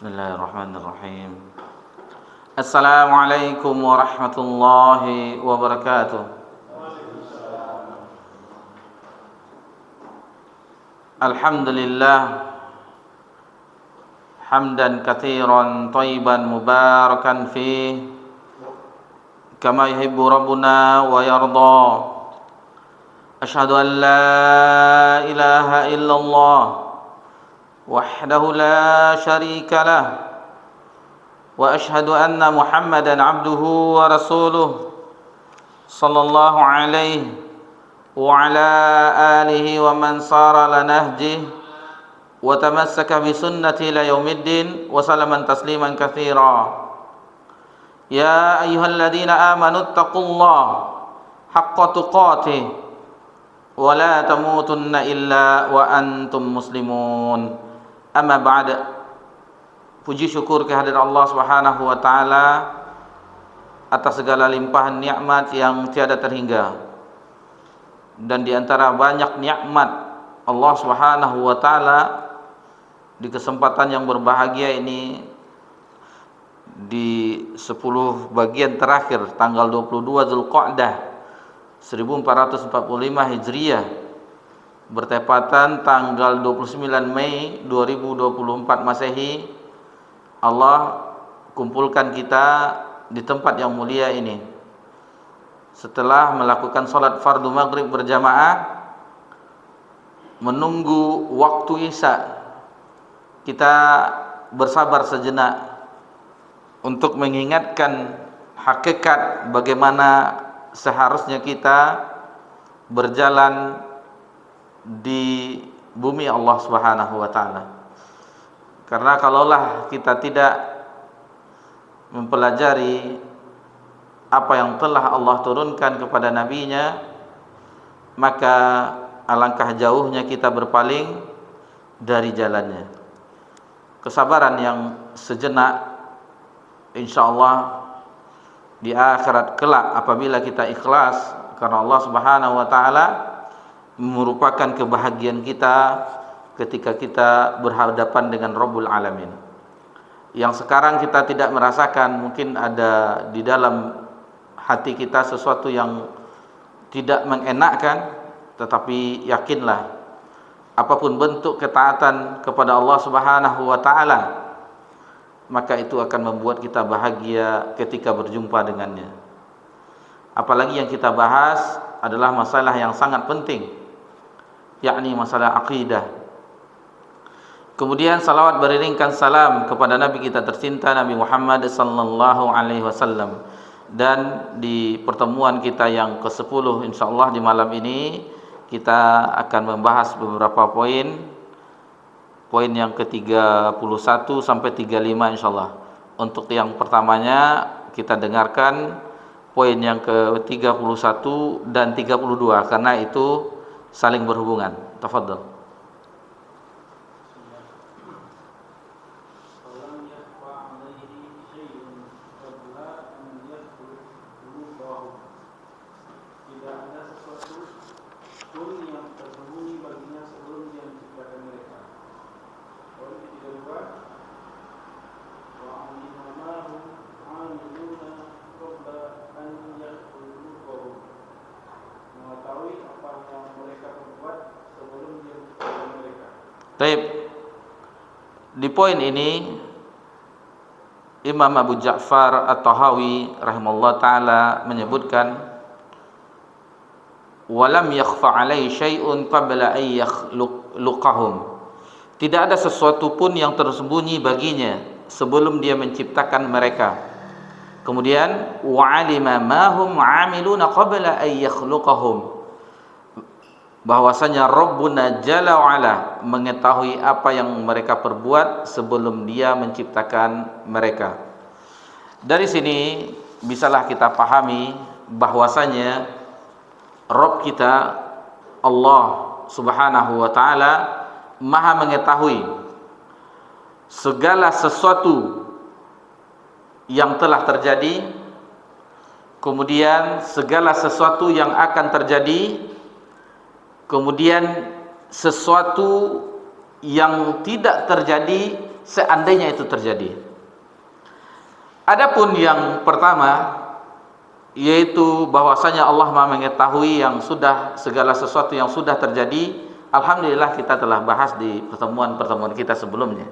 Bismillahirrahmanirrahim. Assalamualaikum warahmatullahi wabarakatuh. Alhamdulillah hamdan katsiran thayyiban mubarakan fih kama yuhibbu rabbuna wa yarda. Asyhadu an la ilaha illallah wahdahu la syarika lah wa asyhadu anna Muhammadan abduhu wa rasuluh sallallahu alaihi wa ala alihi wa man sara ala nahjihi wa tamassaka bi sunnati ila yaumiddin wa salaman tasliman katsira. Ya ayyuhalladzina amanu taqullaha haqqa tuqatih wa la tamutunna illa wa antum muslimun. Amma ba'da. Puji syukur kehadirat Allah Subhanahu wa taala atas segala limpahan nikmat yang tiada terhingga. Dan di antara banyak nikmat Allah Subhanahu wa taala di kesempatan yang berbahagia ini, di 10 bagian terakhir tanggal 22 Zulqa'dah 1445 Hijriah bertepatan tanggal 29 Mei 2024 Masehi, Allah kumpulkan kita di tempat yang mulia ini setelah melakukan salat fardu maghrib berjamaah, menunggu waktu isya. Kita bersabar sejenak untuk mengingatkan hakikat bagaimana seharusnya kita berjalan di bumi Allah Subhanahu wa taala. Karena kalaulah kita tidak mempelajari apa yang telah Allah turunkan kepada nabinya, maka alangkah jauhnya kita berpaling dari jalannya. Kesabaran yang sejenak insyaallah di akhirat kelak apabila kita ikhlas karena Allah Subhanahu wa taala, merupakan kebahagiaan kita ketika kita berhadapan dengan Rabbul Alamin. Yang sekarang kita tidak merasakan, mungkin ada di dalam hati kita sesuatu yang tidak mengenakkan, tetapi yakinlah apapun bentuk ketaatan kepada Allah Subhanahu wa taala, maka itu akan membuat kita bahagia ketika berjumpa dengannya. Apalagi yang kita bahas adalah masalah yang sangat penting, yakni masalah akidah. Kemudian salawat beriringkan salam kepada Nabi kita tercinta Nabi Muhammad sallallahu alaihi wasallam. Dan di pertemuan kita yang ke-10 insyaallah di malam ini kita akan membahas beberapa poin. Poin yang ke-31 sampai 35 insyaallah. Untuk yang pertamanya kita dengarkan poin yang ke-31 dan 32 karena itu saling berhubungan. Tafadhal. Baik. Di poin ini Imam Abu Ja'far At-Tahawi rahimahullah taala menyebutkan, walam yakhfa alaihi syai'un qabla an yakhluqahum. Tidak ada sesuatu pun yang tersembunyi baginya sebelum dia menciptakan mereka. Kemudian wa alima ma hum 'amiluna qabla an yakhluqahum. Bahwasanya Rabbuna Jalla wa'ala mengetahui apa yang mereka perbuat sebelum dia menciptakan mereka. Dari sini bisalah kita pahami bahwasanya Rabb kita Allah Subhanahu wa taala Maha mengetahui segala sesuatu yang telah terjadi, kemudian segala sesuatu yang akan terjadi, kemudian sesuatu yang tidak terjadi seandainya itu terjadi. Adapun yang pertama, yaitu bahwasanya Allah Maha mengetahui yang sudah, segala sesuatu yang sudah terjadi. Alhamdulillah kita telah bahas di pertemuan-pertemuan kita sebelumnya,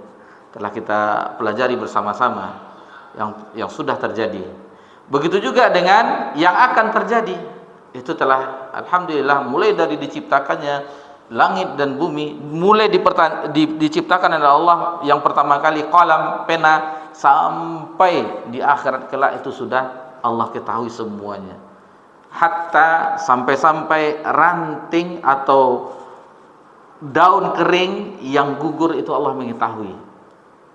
telah kita pelajari bersama-sama yang sudah terjadi. Begitu juga dengan yang akan terjadi, itu telah alhamdulillah mulai dari diciptakannya langit dan bumi, mulai diciptakan oleh Allah yang pertama kali qalam, pena, sampai di akhirat kelak itu sudah Allah ketahui semuanya. Hatta sampai-sampai ranting atau daun kering yang gugur itu Allah mengetahui.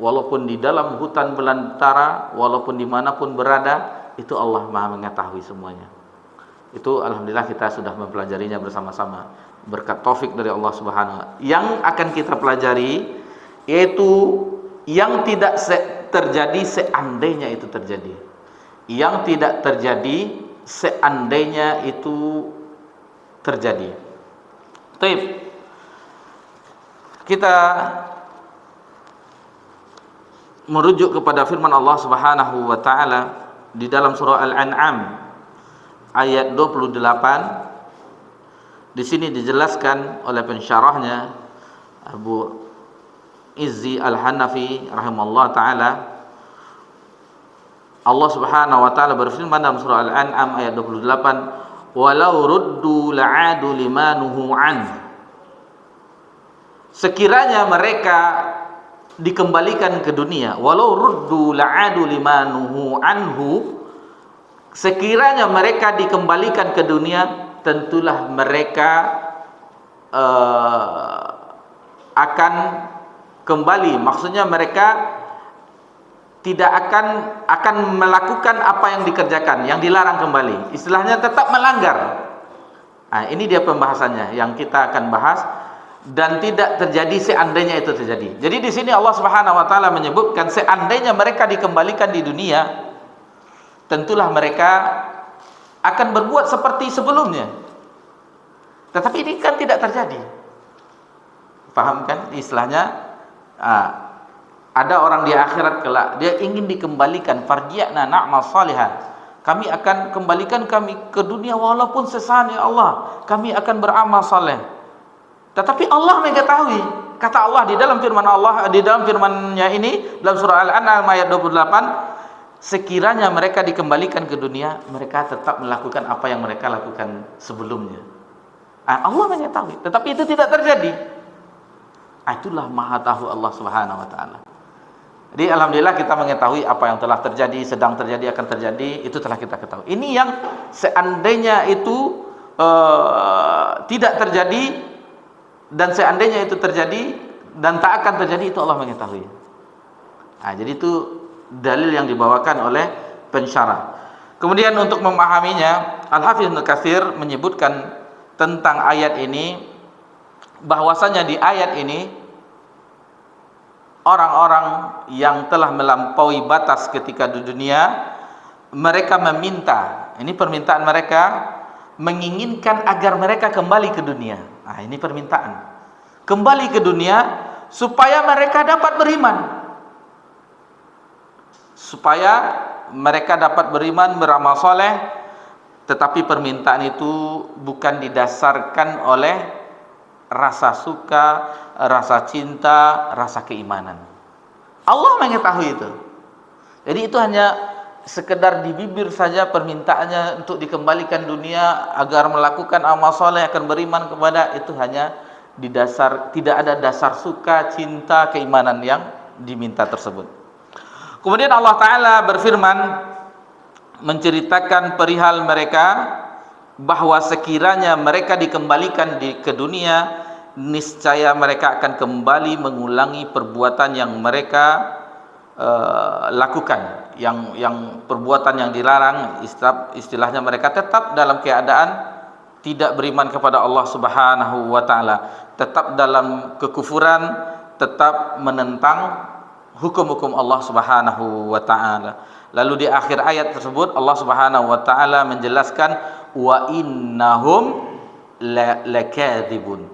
Walaupun di dalam hutan belantara, walaupun dimanapun berada, itu Allah Maha mengetahui semuanya. Itu alhamdulillah kita sudah mempelajarinya bersama-sama berkat taufik dari Allah Subhanahu wa taala. Yang akan kita pelajari yaitu yang tidak terjadi seandainya itu terjadi. Yang tidak terjadi seandainya itu terjadi. Baik. Kita merujuk kepada firman Allah Subhanahu wa taala di dalam surah Al-An'am ayat 28. Di sini dijelaskan oleh pensyarahnya Abu Izzi Al-Hanafi rahimallahu taala. Allah Subhanahu wa taala berfirman dalam surah Al-An'am ayat 28, "Walau ruddu la'adu limanuhu an." Sekiranya mereka dikembalikan ke dunia, walau ruddu la'adu limanuhu anhu, sekiranya mereka dikembalikan ke dunia, tentulah mereka akan kembali. Maksudnya mereka tidak akan melakukan apa yang dikerjakan, yang dilarang kembali. Istilahnya tetap melanggar. Nah, ini dia pembahasannya yang kita akan bahas. Dan tidak terjadi seandainya itu terjadi. Jadi di sini Allah Subhanahu wa taala menyebutkan seandainya mereka dikembalikan di dunia, tentulah mereka akan berbuat seperti sebelumnya. Tetapi ini kan tidak terjadi. Paham kan istilahnya? Ada orang di akhirat kelak, dia ingin dikembalikan, farji'na na'mal salihan. Kami akan kembalikan kami ke dunia walaupun sesaat ya Allah. Kami akan beramal saleh. Tetapi Allah mengetahui. Kata Allah di dalam firman Allah, di dalam firman-Nya ini dalam surah Al-An'am ayat 28, sekiranya mereka dikembalikan ke dunia, mereka tetap melakukan apa yang mereka lakukan sebelumnya. Allah mengetahui, tetapi itu tidak terjadi. Itulah Maha tahu Allah Subhanahu wa taala. Jadi alhamdulillah kita mengetahui apa yang telah terjadi, sedang terjadi, akan terjadi, itu telah kita ketahui. Ini yang seandainya itu tidak terjadi, dan seandainya itu terjadi dan tak akan terjadi, itu Allah mengetahui. Jadi itu dalil yang dibawakan oleh pensyarah. Kemudian untuk memahaminya, Al-Hafidz Ibnu Katsir menyebutkan tentang ayat ini, bahwasanya di ayat ini orang-orang yang telah melampaui batas ketika di dunia, mereka meminta, ini permintaan mereka, menginginkan agar mereka kembali ke dunia. Ini permintaan, kembali ke dunia supaya mereka dapat beriman, supaya mereka dapat beriman, beramal soleh. Tetapi permintaan itu bukan didasarkan oleh rasa suka, rasa cinta, rasa keimanan. Allah mengetahui itu. Jadi itu hanya sekedar di bibir saja permintaannya untuk dikembalikan dunia agar melakukan amal soleh, akan beriman kepada, itu hanya di dasar, tidak ada dasar suka, cinta, keimanan yang diminta tersebut. Kemudian Allah Ta'ala berfirman menceritakan perihal mereka, bahwa sekiranya mereka dikembalikan ke dunia, niscaya mereka akan kembali mengulangi perbuatan yang mereka lakukan, yang perbuatan yang dilarang. Istilahnya mereka tetap dalam keadaan tidak beriman kepada Allah Subhanahu wa taala, tetap dalam kekufuran, tetap menentang hukum-hukum Allah Subhanahu wa taala. Lalu di akhir ayat tersebut Allah Subhanahu wa taala menjelaskan, wa innahum lakadzibun,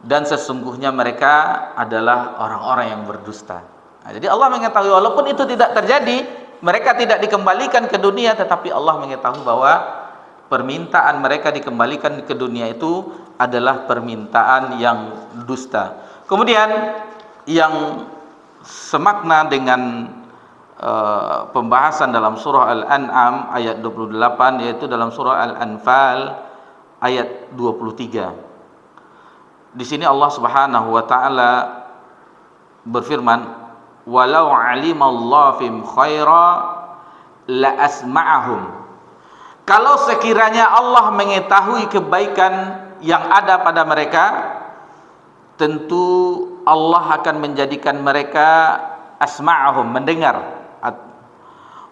dan sesungguhnya mereka adalah orang-orang yang berdusta. Nah, jadi Allah mengetahui walaupun itu tidak terjadi, mereka tidak dikembalikan ke dunia, tetapi Allah mengetahui bahwa permintaan mereka dikembalikan ke dunia itu adalah permintaan yang dusta. Kemudian yang semakna dengan pembahasan dalam surah Al-An'am ayat 28, yaitu dalam surah Al-Anfal ayat 23. Di sini Allah Subhanahu wa taala berfirman, "Walau 'alimallahu fihim khaira la asma'ahum." Kalau sekiranya Allah mengetahui kebaikan yang ada pada mereka, tentu Allah akan menjadikan mereka asma'ahum, mendengar.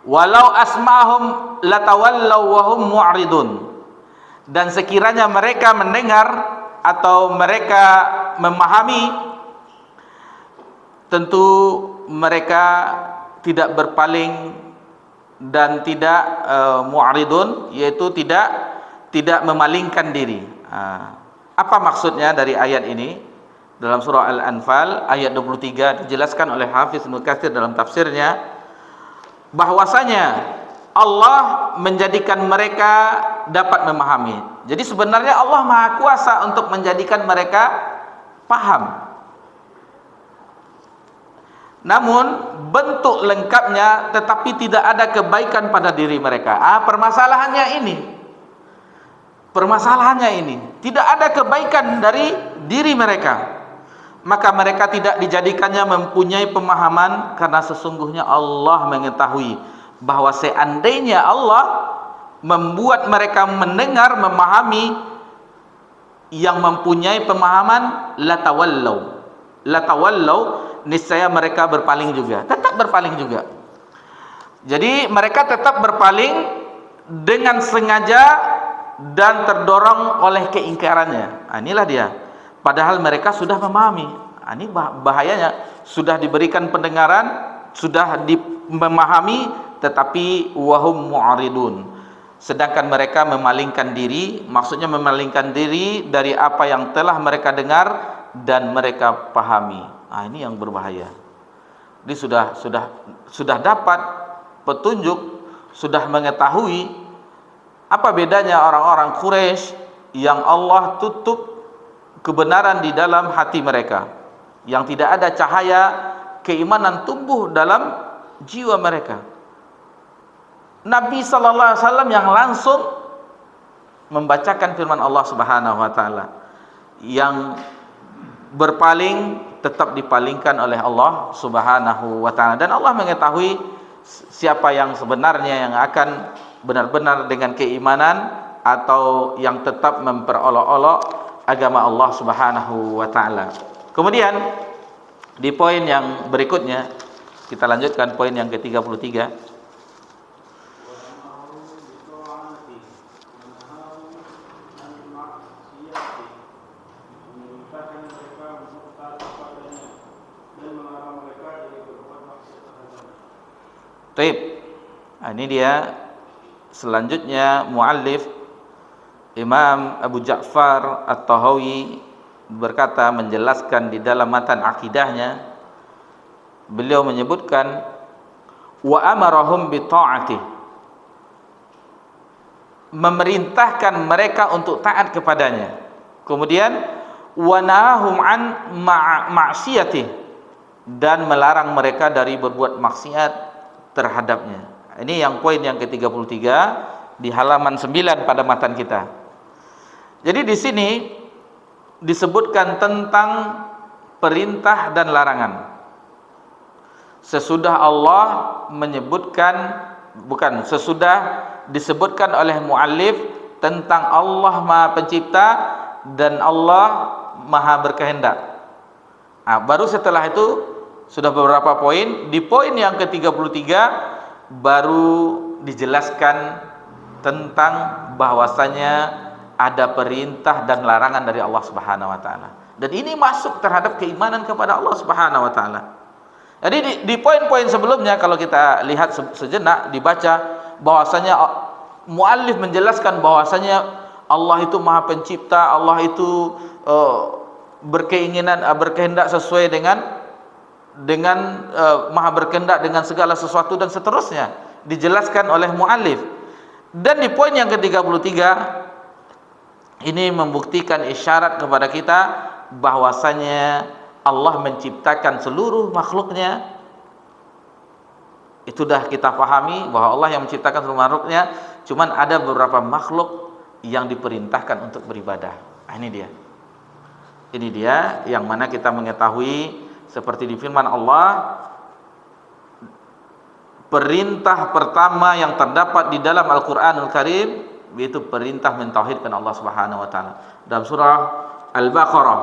Walau asma'ahum latawallaw wa hum mu'ridun. Dan sekiranya mereka mendengar atau mereka memahami, tentu mereka tidak berpaling dan tidak mu'ridun, yaitu tidak memalingkan diri. Apa maksudnya dari ayat ini? Dalam surah Al-Anfal ayat 23 dijelaskan oleh Hafiz Ibnu Katsir dalam tafsirnya bahwasanya Allah menjadikan mereka dapat memahami. Jadi sebenarnya Allah Maha Kuasa untuk menjadikan mereka paham. Namun bentuk lengkapnya tetapi tidak ada kebaikan pada diri mereka. Permasalahannya ini tidak ada kebaikan dari diri mereka. Maka mereka tidak dijadikannya mempunyai pemahaman, karena sesungguhnya Allah mengetahui bahwa seandainya Allah membuat mereka mendengar, memahami, yang mempunyai pemahaman, latawallaw, niscaya mereka berpaling juga, tetap berpaling juga. Jadi mereka tetap berpaling dengan sengaja dan terdorong oleh keingkarannya. Inilah dia. Padahal mereka sudah memahami. Ini bahayanya. Sudah diberikan pendengaran, sudah memahami, tetapi wahum mu'aridun. Sedangkan mereka memalingkan diri. Maksudnya memalingkan diri dari apa yang telah mereka dengar dan mereka pahami. Ini yang berbahaya. Dia sudah dapat petunjuk, sudah mengetahui. Apa bedanya orang-orang Quraisy yang Allah tutup kebenaran di dalam hati mereka, yang tidak ada cahaya keimanan tumbuh dalam jiwa mereka. Nabi sallallahu alaihi wasallam yang langsung membacakan firman Allah Subhanahu wa taala, yang berpaling tetap dipalingkan oleh Allah Subhanahu wa taala, dan Allah mengetahui siapa yang sebenarnya yang akan benar-benar dengan keimanan atau yang tetap memperolok-olok agama Allah Subhanahu wa taala. Kemudian di poin yang berikutnya kita lanjutkan poin yang ke-33. Baik. Ini dia selanjutnya muallif Imam Abu Ja'far At-Tahawi berkata, menjelaskan di dalam matan akidahnya, beliau menyebutkan wa amarahum bi ta'ati, memerintahkan mereka untuk taat kepadanya. Kemudian wa nahum an ma'siyati, dan melarang mereka dari berbuat maksiat terhadapnya. Ini yang poin yang ke-33 di halaman 9 pada matan kita. Jadi di sini disebutkan tentang perintah dan larangan. Sesudah Allah menyebutkan, sesudah disebutkan oleh muallif tentang Allah Maha Pencipta dan Allah Maha Berkehendak. Baru setelah itu sudah beberapa poin. Di poin yang ke-33 baru dijelaskan tentang bahwasanya ada perintah dan larangan dari Allah Subhanahu wa taala. Dan ini masuk terhadap keimanan kepada Allah Subhanahu wa taala. Jadi di poin-poin sebelumnya kalau kita lihat sejenak dibaca, bahwasanya muallif menjelaskan bahwasanya Allah itu Maha Pencipta, Allah itu berkehendak sesuai dengan dengan maha berkehendak dengan segala sesuatu dan seterusnya, dijelaskan oleh muallif. Dan di poin yang ke-33 ini membuktikan isyarat kepada kita bahwasanya Allah menciptakan seluruh makhluknya. Itu dah kita pahami bahwa Allah yang menciptakan seluruh makhluknya, cuman ada beberapa makhluk yang diperintahkan untuk beribadah. Ini dia. Ini dia yang mana kita mengetahui seperti di firman Allah, perintah pertama yang terdapat di dalam Al-Qur'anul Karim yaitu perintah mentauhidkan Allah Subhanahu wa taala. Dalam surah Al-Baqarah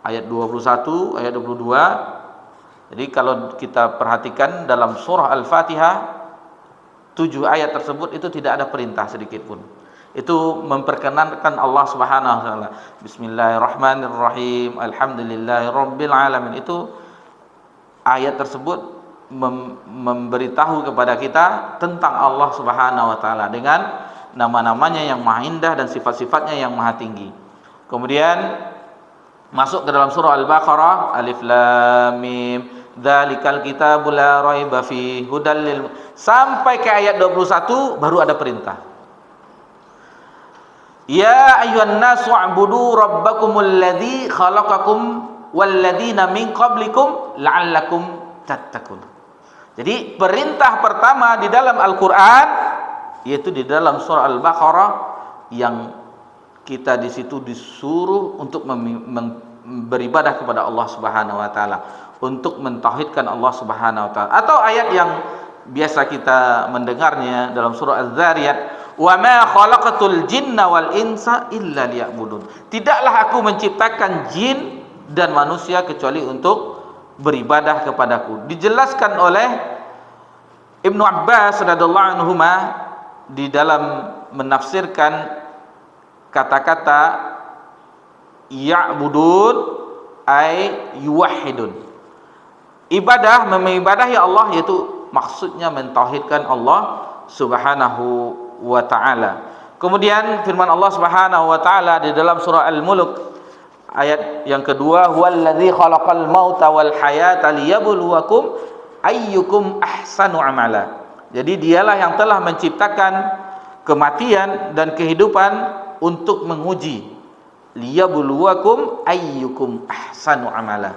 ayat 21, ayat 22. Jadi kalau kita perhatikan dalam surah Al-Fatihah 7 ayat tersebut itu tidak ada perintah sedikit pun. Itu memperkenankan Allah Subhanahu wa taala. Bismillahirrahmanirrahim. Alhamdulillahirabbil alamin. Itu ayat tersebut memberitahu kepada kita tentang Allah Subhanahu wa taala dengan nama-namanya yang maha indah dan sifat-sifatnya yang maha tinggi. Kemudian masuk ke dalam surah Al-Baqarah, Alif Lam Mim, dzalikal kitabu la raiba fihi hudal lil, sampai ke ayat 21 baru ada perintah. Ya ayyuhan nasu u'budu rabbakumul ladzi khalaqakum wal ladzina min qablikum la'allakum tattaqun. Jadi perintah pertama di dalam Al-Qur'an yaitu di dalam surah Al-Baqarah, yang kita di situ disuruh untuk beribadah kepada Allah Subhanahu wa taala, untuk mentauhidkan Allah Subhanahu wa taala. Atau ayat yang biasa kita mendengarnya dalam surah Az-Zariyat, wa ma khalaqatul jinna wal insa illa liya'budun. Tidaklah aku menciptakan jin dan manusia kecuali untuk beribadah kepadaku. Dijelaskan oleh Ibnu Abbas radhiyallahu anhuma di dalam menafsirkan kata-kata ya'budun ay yuwahhidun. Ibadah, mengibadahi Allah, yaitu maksudnya mentauhidkan Allah Subhanahu wa taala. Kemudian firman Allah Subhanahu wa taala di dalam surah Al-Mulk ayat yang kedua, huwallazi khalaqal mauta wal hayata liyabluwakum ayyukum ahsanu amala. Jadi dialah yang telah menciptakan kematian dan kehidupan untuk menguji, liyabluwakum ayyukum ahsanu amala,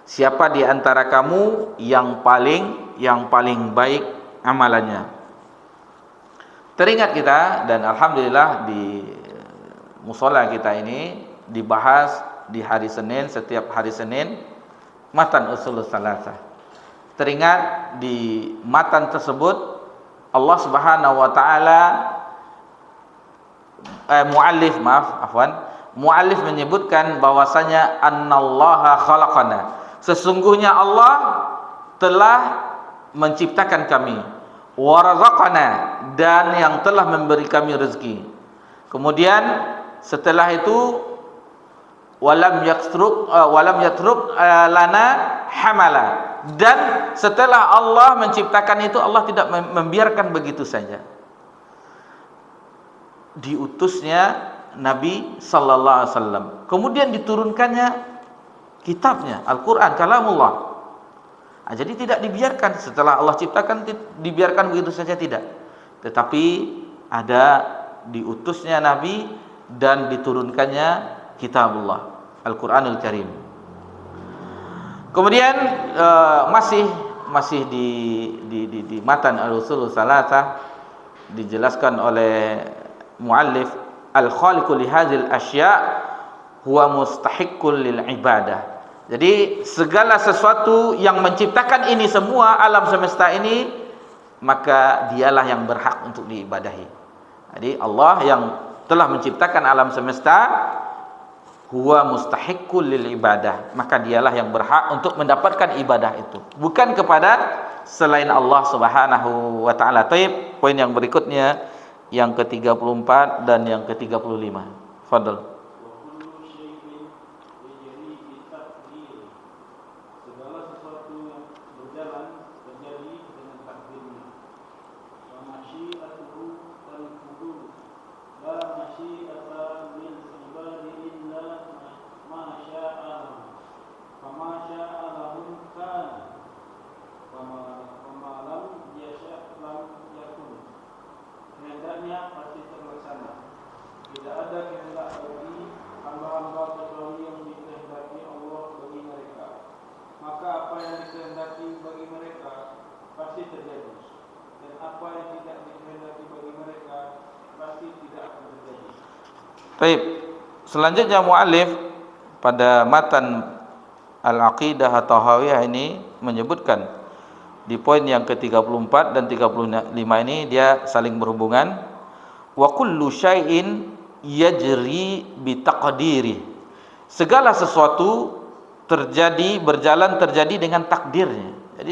siapa di antara kamu yang paling baik amalannya. Teringat kita, dan alhamdulillah di mushola kita ini dibahas di hari Senin, setiap hari Senin, matan usulus salasah. Teringat di matan tersebut Allah Subhanahu wa taala muallif menyebutkan bahwasanya annallaha khalaqana, sesungguhnya Allah telah menciptakan kami, warazaqana, dan yang telah memberi kami rezeki. Kemudian setelah itu walam yatruk lana hamala, dan setelah Allah menciptakan itu Allah tidak membiarkan begitu saja. Diutusnya Nabi sallallahu alaihi wasallam, kemudian diturunkannya kitabnya Al-Qur'an, kalamullah. Jadi tidak dibiarkan setelah Allah ciptakan dibiarkan begitu saja, tidak. Tetapi ada diutusnya Nabi dan diturunkannya kitabullah Al-Qur'anul Karim. Kemudian masih di matan al-usul salasah dijelaskan oleh muallif, al-khaliqu li hadzal asya' huwa mustahiqqul lil ibadah. Jadi segala sesuatu yang menciptakan ini semua, alam semesta ini, maka dialah yang berhak untuk diibadahi. Jadi Allah yang telah menciptakan alam semesta, huwa mustahiqqul lil ibadah, maka dialah yang berhak untuk mendapatkan ibadah itu, bukan kepada selain Allah Subhanahu wa taala. Baik, poin yang berikutnya yang ke-34 dan yang ke-35. Fadhal. فما شاء لهم كان pasti terjadi, dan apa yang tidak dikehendaki bagi mereka pasti tidak akan terjadi. Baik. Selanjutnya muallif pada matan Al-Aqidah At-Tahawiyah ini menyebutkan di poin yang ke-34 dan 35 ini dia saling berhubungan. Wa kullu syai'in yajri bi taqdiri. Segala sesuatu berjalan terjadi dengan takdirnya. Jadi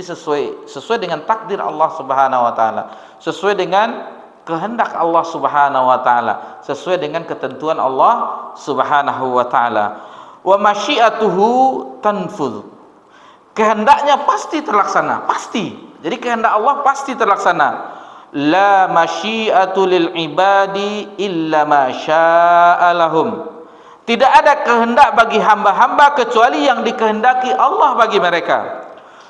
sesuai dengan takdir Allah Subhanahu wa taala, sesuai dengan kehendak Allah Subhanahu wa taala, sesuai dengan ketentuan Allah Subhanahu wa taala. Wa masyiatuhu tanfudh. Kehendaknya pasti terlaksana, pasti. Jadi kehendak Allah pasti terlaksana. La masyiatu lil ibadi illa ma syaa'a lahum. Tidak ada kehendak bagi hamba-hamba kecuali yang dikehendaki Allah bagi mereka.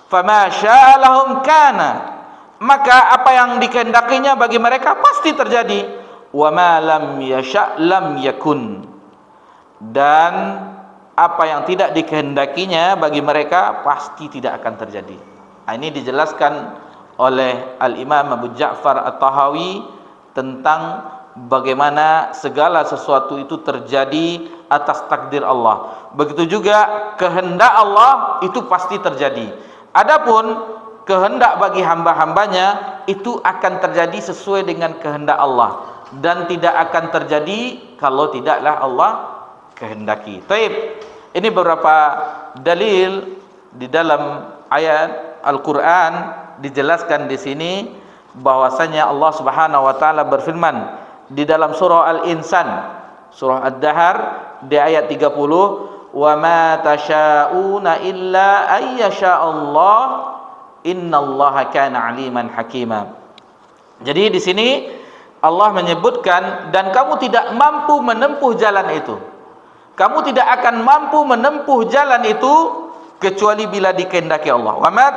Fama syaa'a lahum kana. Maka apa yang dikehendakinya bagi mereka pasti terjadi. Wa ma lam yasha' lam yakun. Dan apa yang tidak dikehendakinya bagi mereka pasti tidak akan terjadi. Ini dijelaskan oleh Al-Imam Abu Ja'far At-Tahawi tentang bagaimana segala sesuatu itu terjadi atas takdir Allah. Begitu juga kehendak Allah itu pasti terjadi. Adapun kehendak bagi hamba-hambanya itu akan terjadi sesuai dengan kehendak Allah, dan tidak akan terjadi kalau tidaklah Allah kehendaki. Taib. Ini beberapa dalil di dalam ayat Al-Qur'an dijelaskan di sini bahwasanya Allah Subhanahu wa taala berfirman di dalam surah Al-Insan, surah Ad-Dahr di ayat 30, "Wa ma tasyauna illa ayyasha Allah, innallaha kana aliman hakima." Jadi di sini Allah menyebutkan, dan kamu tidak mampu menempuh jalan itu. Kamu tidak akan mampu menempuh jalan itu kecuali bila dikehendaki Allah. Wa ma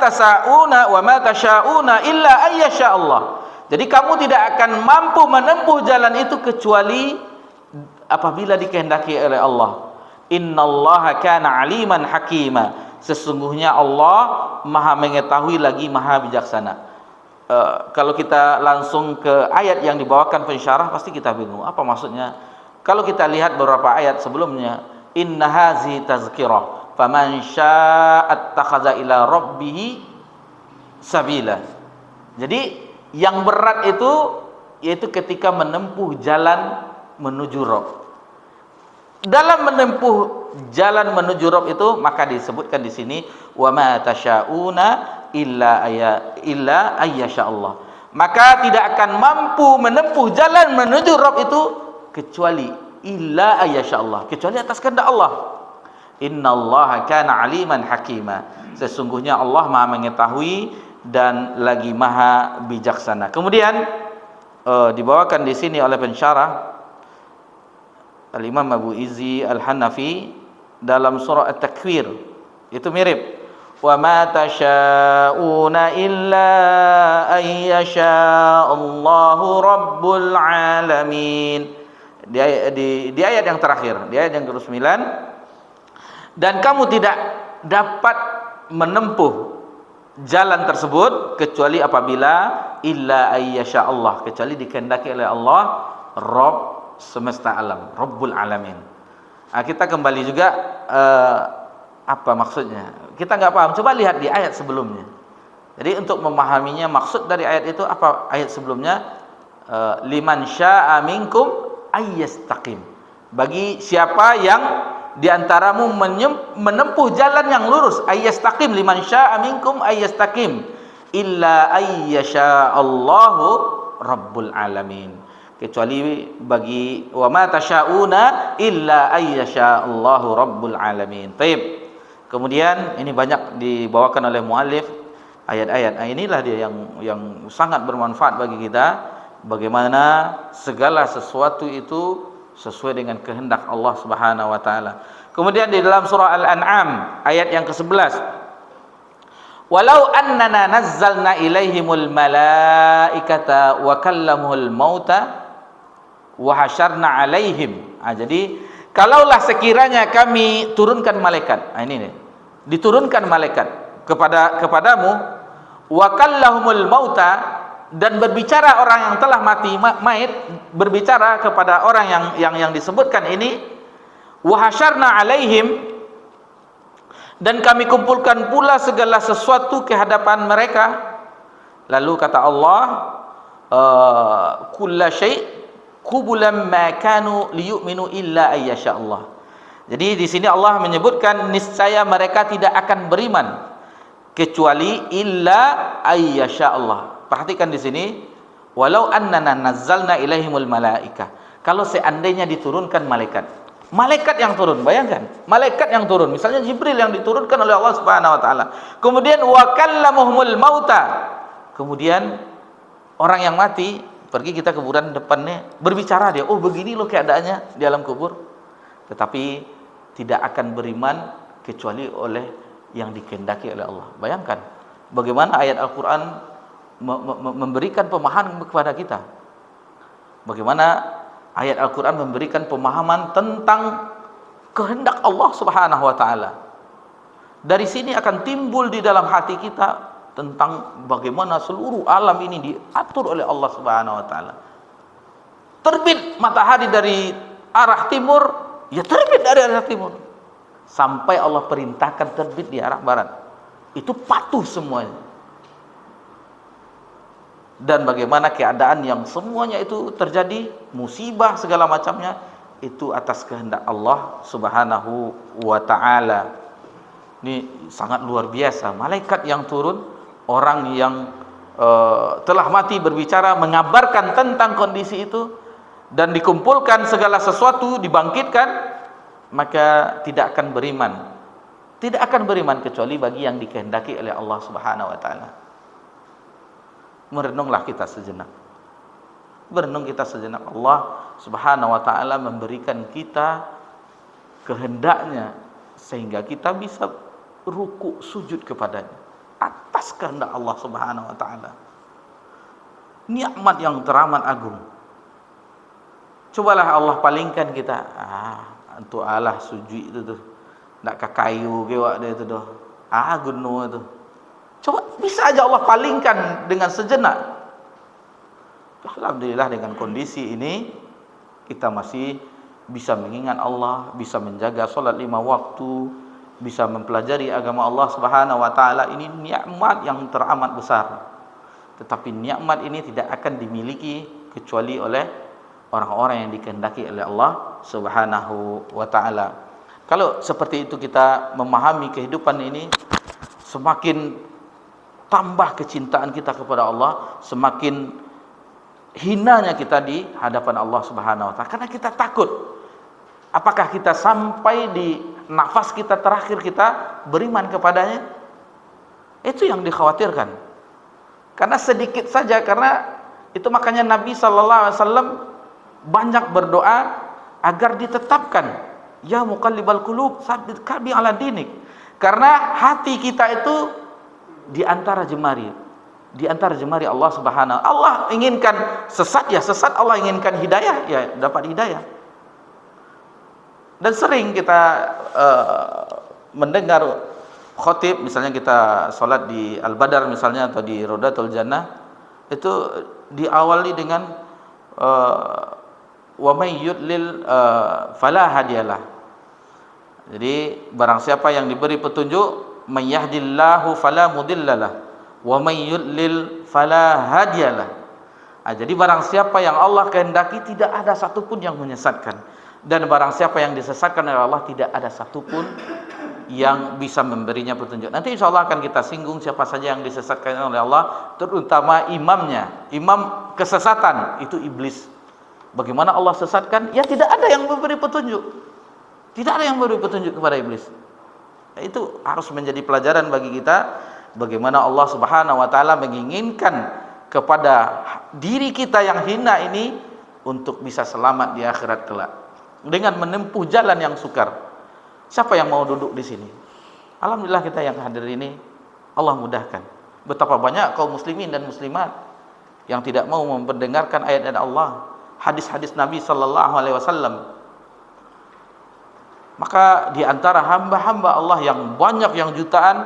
tasyauna illa ayyasha Allah. Jadi kamu tidak akan mampu menempuh jalan itu kecuali apabila dikehendaki oleh Allah. Innallaha kana aliman hakima. Sesungguhnya Allah Maha mengetahui lagi Maha bijaksana. Kalau kita langsung ke ayat yang dibawakan pensyarah pasti kita bingung apa maksudnya. Kalau kita lihat beberapa ayat sebelumnya, inna hazi tazkirah faman syaa'a attakhadha ila rabbih sabila. Jadi yang berat itu yaitu ketika menempuh jalan menuju Rabb. Dalam menempuh jalan menuju Rabb itu maka disebutkan di sini wa ma tasyauna illa ayyasha Allah. Maka tidak akan mampu menempuh jalan menuju Rabb itu kecuali illa ayyasha Allah, kecuali atas kehendak Allah. Innallaha kana aliman hakima. Sesungguhnya Allah Maha mengetahui dan lagi Maha bijaksana. Kemudian dibawakan di sini oleh pensyarah Al-Imam Abu Izzi Al-Hanafi dalam surah At-Takwir. Itu mirip. Wa ma tasyauna illa ayyasha Allahu rabbul alamin. Di ayat yang terakhir, di ayat yang ke-9, dan kamu tidak dapat menempuh jalan tersebut kecuali apabila illa ayyasha Allah, kecuali dikehendaki oleh Allah Rabb semesta alam, Rabbul alamin. Kita kembali juga apa maksudnya? Kita nggak paham. Coba lihat di ayat sebelumnya. Jadi untuk memahaminya maksud dari ayat itu apa? Ayat sebelumnya liman syaa'a minkum ayyastaqim. Bagi siapa yang diantaramu menempuh jalan yang lurus, ayyastaqim, liman syaa'a minkum ayyastaqim, illa ayyasha Allahu rabbul alamin. Kecuali bagi wa ma tasyauna illa ayyasha Allahu rabbul alamin. Baik. Kemudian ini banyak dibawakan oleh muallif ayat-ayat. Inilah dia yang sangat bermanfaat bagi kita. Bagaimana segala sesuatu itu sesuai dengan kehendak Allah Subhanahu wa taala. Kemudian di dalam surah Al-An'am ayat yang ke-11, walau annana nazzalna ilaihimul malaikata wa kallamuhul mauta wa hasyarna alaihim. Jadi kalaulah sekiranya kami turunkan malaikat, ini nih, diturunkan malaikat kepadamu, wa kallahumul mauta, dan berbicara orang yang telah mati, mayit, berbicara kepada orang yang disebutkan ini, wa hasyarna alaihim, dan kami kumpulkan pula segala sesuatu ke hadapan mereka. Lalu kata Allah, kulla syai' qubulan ma kanu liyu'minu illa ayyasha Allah. Jadi di sini Allah menyebutkan niscaya mereka tidak akan beriman kecuali illa ayyasha Allah. Perhatikan di sini, walau annana nazzalna ilaihimul malaika. Kalau seandainya diturunkan malaikat. Malaikat yang turun, bayangkan, malaikat yang turun. Misalnya Jibril yang diturunkan oleh Allah Subhanahu wa taala. Kemudian wa kallamuhumul mauta. Kemudian orang yang mati pergi kita kuburan depannya, berbicara dia, oh begini loh keadaannya di alam kubur. Tetapi tidak akan beriman kecuali oleh yang dikehendaki oleh Allah. Bayangkan bagaimana ayat Al-Quran memberikan pemahaman kepada kita. Bagaimana ayat Al-Quran memberikan pemahaman tentang kehendak Allah Subhanahu wa taala. Dari sini akan timbul di dalam hati kita tentang bagaimana seluruh alam ini diatur oleh Allah Subhanahu wa taala. Terbit matahari dari arah timur, ya terbit dari arah timur. Sampai Allah perintahkan terbit di arah barat. Itu patuh semuanya. Dan bagaimana keadaan yang semuanya itu terjadi, musibah segala macamnya, itu atas kehendak Allah Subhanahu wa taala. Ini sangat luar biasa. Malaikat yang turun, orang yang telah mati berbicara, mengabarkan tentang kondisi itu, dan dikumpulkan segala sesuatu, dibangkitkan, maka tidak akan beriman. Tidak akan beriman kecuali bagi yang dikehendaki oleh Allah Subhanahu wa taala. Merenunglah kita sejenak. Berenung kita sejenak. Allah Subhanahu wa taala memberikan kita kehendaknya sehingga kita bisa ruku sujud kepadanya atas kehendak Allah Subhanahu wa taala. Nikmat yang teramat agung. Cobalah Allah palingkan kita. Antu Allah sujud itu tuh. Nak ke kayu ke wak dia tu dah. Gunung itu. Coba bisa aja Allah palingkan dengan sejenak. Alhamdulillah dengan kondisi ini kita masih bisa mengingat Allah, bisa menjaga solat 5 waktu, bisa mempelajari agama Allah Subhanahu wa taala. Ini nikmat yang teramat besar. Tetapi nikmat ini tidak akan dimiliki kecuali oleh orang-orang yang dikehendaki oleh Allah Subhanahu wa taala. Kalau seperti itu kita memahami kehidupan ini, semakin tambah kecintaan kita kepada Allah, semakin hinanya kita di hadapan Allah Subhanahu wa taala. Karena kita takut, apakah kita sampai di nafas kita terakhir kita beriman kepadanya? Itu yang dikhawatirkan. Karena sedikit saja, karena itu makanya Nabi sallallahu alaihi wasallam banyak berdoa agar ditetapkan, ya muqallibal qulub tsabbit qalbi ala dinik. Karena hati kita itu di antara jemari Allah Subhanahu. Allah inginkan sesat, ya sesat. Allah inginkan hidayah, ya dapat hidayah. Dan sering kita mendengar khotib, misalnya kita sholat di Al-Badar misalnya, atau di Rodatul Jannah, itu diawali dengan wa may yudlil fala hadiyalah. Jadi barang siapa yang diberi petunjuk, may yahdillahu fala mudhillalah wa may yudlil fala hadiyalah. Jadi barang siapa yang Allah kehendaki, tidak ada satupun yang menyesatkan, dan barang siapa yang disesatkan oleh Allah, tidak ada satupun yang bisa memberinya petunjuk. Nanti insya Allah akan kita singgung siapa saja yang disesatkan oleh Allah, terutama imamnya. Imam kesesatan itu iblis. Bagaimana Allah sesatkan? Ya tidak ada yang memberi petunjuk. Tidak ada yang memberi petunjuk kepada iblis. Itu harus menjadi pelajaran bagi kita, bagaimana Allah Subhanahu wa taala menginginkan kepada diri kita yang hina ini untuk bisa selamat di akhirat kelak dengan menempuh jalan yang sukar. Siapa yang mau duduk di sini? Alhamdulillah kita yang hadir ini Allah mudahkan. Betapa banyak kaum muslimin dan muslimat yang tidak mau mendengarkan ayat-ayat Allah, hadis-hadis Nabi sallallahu alaihi wasallam. Maka di antara hamba-hamba Allah yang banyak, yang jutaan,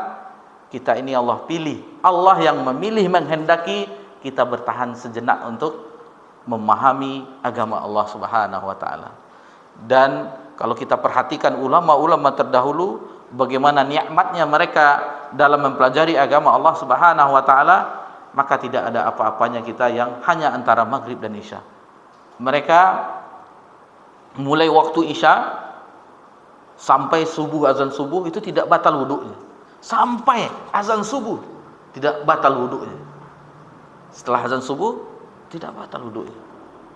Kita ini Allah pilih, Allah yang memilih, menghendaki kita bertahan sejenak untuk memahami agama Allah Subhanahu wa taala. Dan kalau kita perhatikan ulama-ulama terdahulu, bagaimana nikmatnya mereka dalam mempelajari agama Allah Subhanahu wa taala, maka tidak ada apa-apanya kita yang hanya antara maghrib dan isya. Mereka mulai waktu isya sampai subuh, azan subuh itu tidak batal wudunya. Sampai azan subuh tidak batal wudunya. Setelah azan subuh tidak batal wudunya.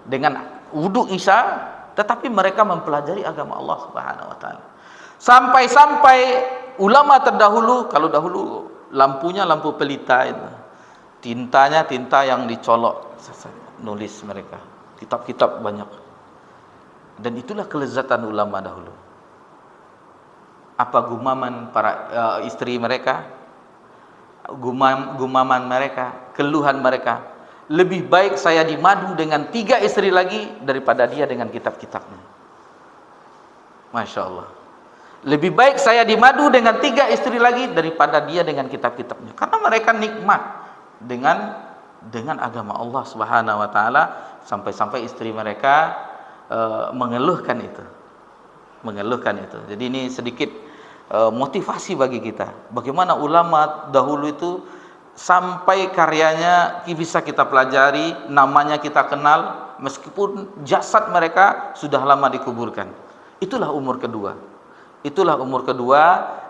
Dengan wudu isya, tetapi mereka mempelajari agama Allah Subhanahu wa taala. Sampai-sampai ulama terdahulu, kalau dahulu lampunya lampu pelita itu, tintanya tinta yang dicolok, nulis mereka, kitab-kitab banyak. Dan itulah kelezatan ulama dahulu. Apa gumaman para istri mereka, gumaman mereka, keluhan mereka, lebih baik saya dimadu dengan 3 istri lagi daripada dia dengan kitab-kitabnya. Masya Allah. Lebih baik saya dimadu dengan 3 istri lagi daripada dia dengan kitab-kitabnya. Karena mereka nikmat dengan agama Allah Subhanahu wa taala, sampai-sampai istri mereka mengeluhkan itu. Jadi ini sedikit motivasi bagi kita. Bagaimana ulama dahulu itu sampai karyanya bisa kita pelajari, namanya kita kenal, meskipun jasad mereka sudah lama dikuburkan. Itulah umur kedua. Itulah umur kedua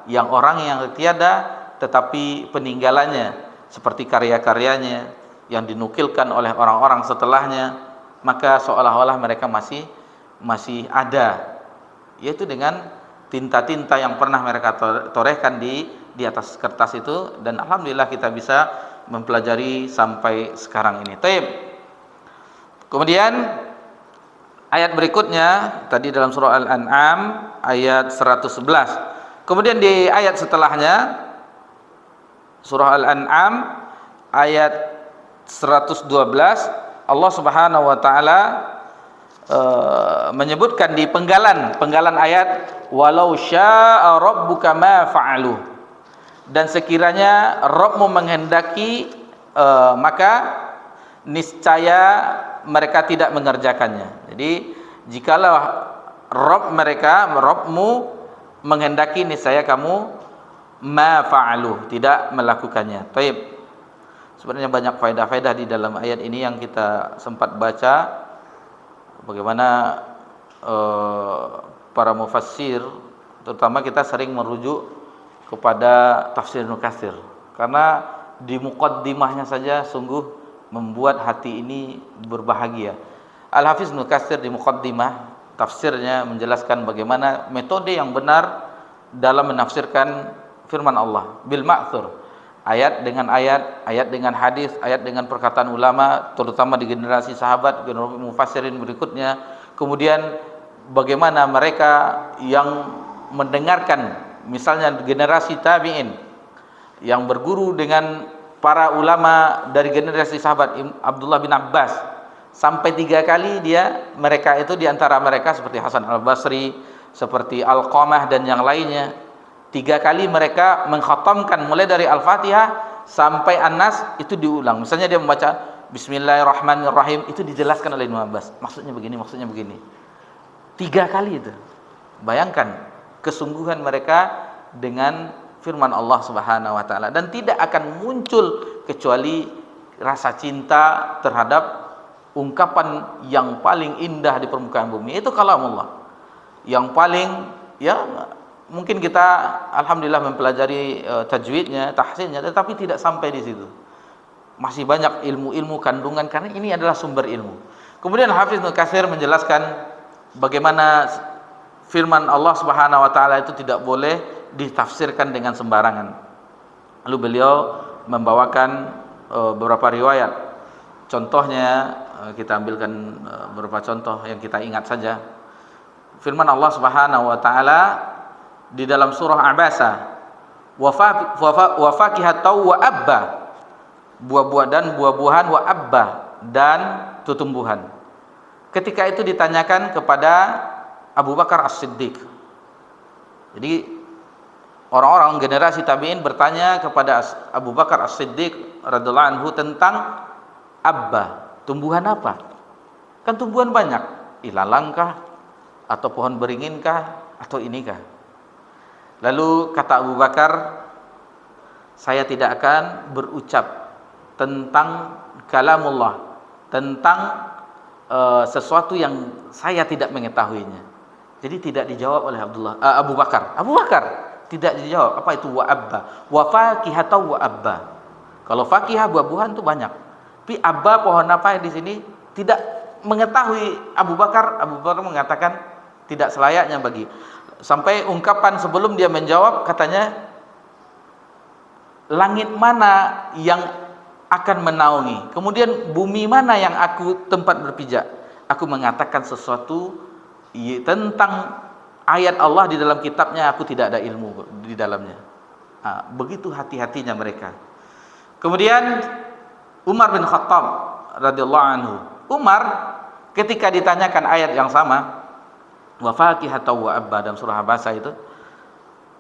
yang orang yang tiada, tetapi peninggalannya seperti karya-karyanya yang dinukilkan oleh orang-orang setelahnya, maka seolah-olah mereka masih ada, yaitu dengan tinta-tinta yang pernah mereka torehkan di atas kertas itu, dan alhamdulillah kita bisa mempelajari sampai sekarang ini. Taib. Kemudian ayat berikutnya tadi dalam surah Al-An'am ayat 111. Kemudian di ayat setelahnya surah Al-An'am ayat 112, Allah Subhanahu wa taala menyebutkan di penggalan ayat, walau syaa rabbuka ma fa'alu, dan sekiranya Rabbmu menghendaki maka niscaya mereka tidak mengerjakannya. Jadi jikalau Rabbmu menghendaki, niscaya kamu ma fa'alu, tidak melakukannya. Taib. Sebenarnya banyak faedah-faedah di dalam ayat ini yang kita sempat baca. Bagaimana para mufassir, terutama kita sering merujuk kepada tafsir Ibnu Katsir, karena di muqaddimahnya saja sungguh membuat hati ini berbahagia. Al-Hafiz Ibnu Katsir di muqaddimah tafsirnya menjelaskan bagaimana metode yang benar dalam menafsirkan firman Allah bil ma'thur, ayat dengan ayat, ayat dengan hadis, ayat dengan perkataan ulama, terutama di generasi sahabat, generasi mufassirin berikutnya. Kemudian bagaimana mereka yang mendengarkan, misalnya generasi tabi'in yang berguru dengan para ulama dari generasi sahabat, Abdullah bin Abbas, sampai 3 kali mereka itu diantara mereka seperti Hasan al-Basri, seperti Alqamah dan yang lainnya, 3 kali mereka mengkhatamkan mulai dari Al-Fatihah sampai An-Nas itu diulang. Misalnya dia membaca Bismillahirrahmanirrahim, itu dijelaskan oleh Ibnu Abbas, maksudnya begini, maksudnya begini. 3 kali itu. Bayangkan kesungguhan mereka dengan firman Allah Subhanahu wa taala, dan tidak akan muncul kecuali rasa cinta terhadap ungkapan yang paling indah di permukaan bumi, itu kalamullah. Yang paling mungkin kita alhamdulillah mempelajari tajwidnya, tahsinnya, tetapi tidak sampai di situ. Masih banyak ilmu-ilmu kandungan, karena ini adalah sumber ilmu. Kemudian Hafiz Ibnu Katsir menjelaskan bagaimana firman Allah Subhanahu wa taala itu tidak boleh ditafsirkan dengan sembarangan. Lalu beliau membawakan beberapa riwayat. Contohnya kita ambilkan beberapa contoh yang kita ingat saja. Firman Allah Subhanahu wa taala di dalam surah Abasa, wa fakihatau wa abba, buah-buah dan buah-buahan, wa abba, dan tumbuhan. Ketika itu ditanyakan kepada Abu Bakar As-Siddiq. Jadi orang-orang generasi tabi'in bertanya kepada Abu Bakar As-Siddiq radhiyallahu anhu tentang abba, tumbuhan apa? Kan tumbuhan banyak, ilalangkah, atau pohon beringinkah, atau inikah? Lalu kata Abu Bakar, saya tidak akan berucap tentang kalamullah, tentang sesuatu yang saya tidak mengetahuinya. Jadi tidak dijawab oleh Abu Bakar. Abu Bakar tidak dijawab. Apa itu wa abba? Wa fakihata wa abba. Kalau fakihah buah-buahan itu banyak. Tapi abba pohon apa di sini tidak mengetahui Abu Bakar. Abu Bakar mengatakan tidak selayaknya bagi. Sampai ungkapan sebelum dia menjawab katanya, langit mana yang akan menaungi, kemudian bumi mana yang aku tempat berpijak. Aku mengatakan sesuatu tentang ayat Allah di dalam kitabnya, aku tidak ada ilmu di dalamnya. Begitu hati-hatinya mereka. Kemudian Umar bin Khattab radhiyallahu anhu, Umar ketika ditanyakan ayat yang sama, wa fakihata wa abba, dalam surah Abasa itu,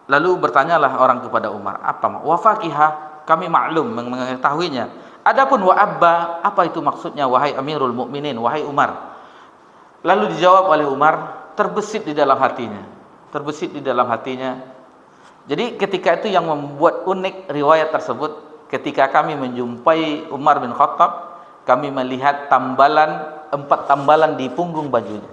lalu bertanyalah orang kepada Umar, apa wa fakihah, kami maklum mengetahuinya. Adapun wa abba, apa itu maksudnya wahai Amirul Mukminin, wahai Umar? Lalu dijawab oleh Umar, terbesit di dalam hatinya. Terbesit di dalam hatinya. Jadi ketika itu yang membuat unik riwayat tersebut, ketika kami menjumpai Umar bin Khattab, kami melihat tambalan, 4 tambalan di punggung bajunya.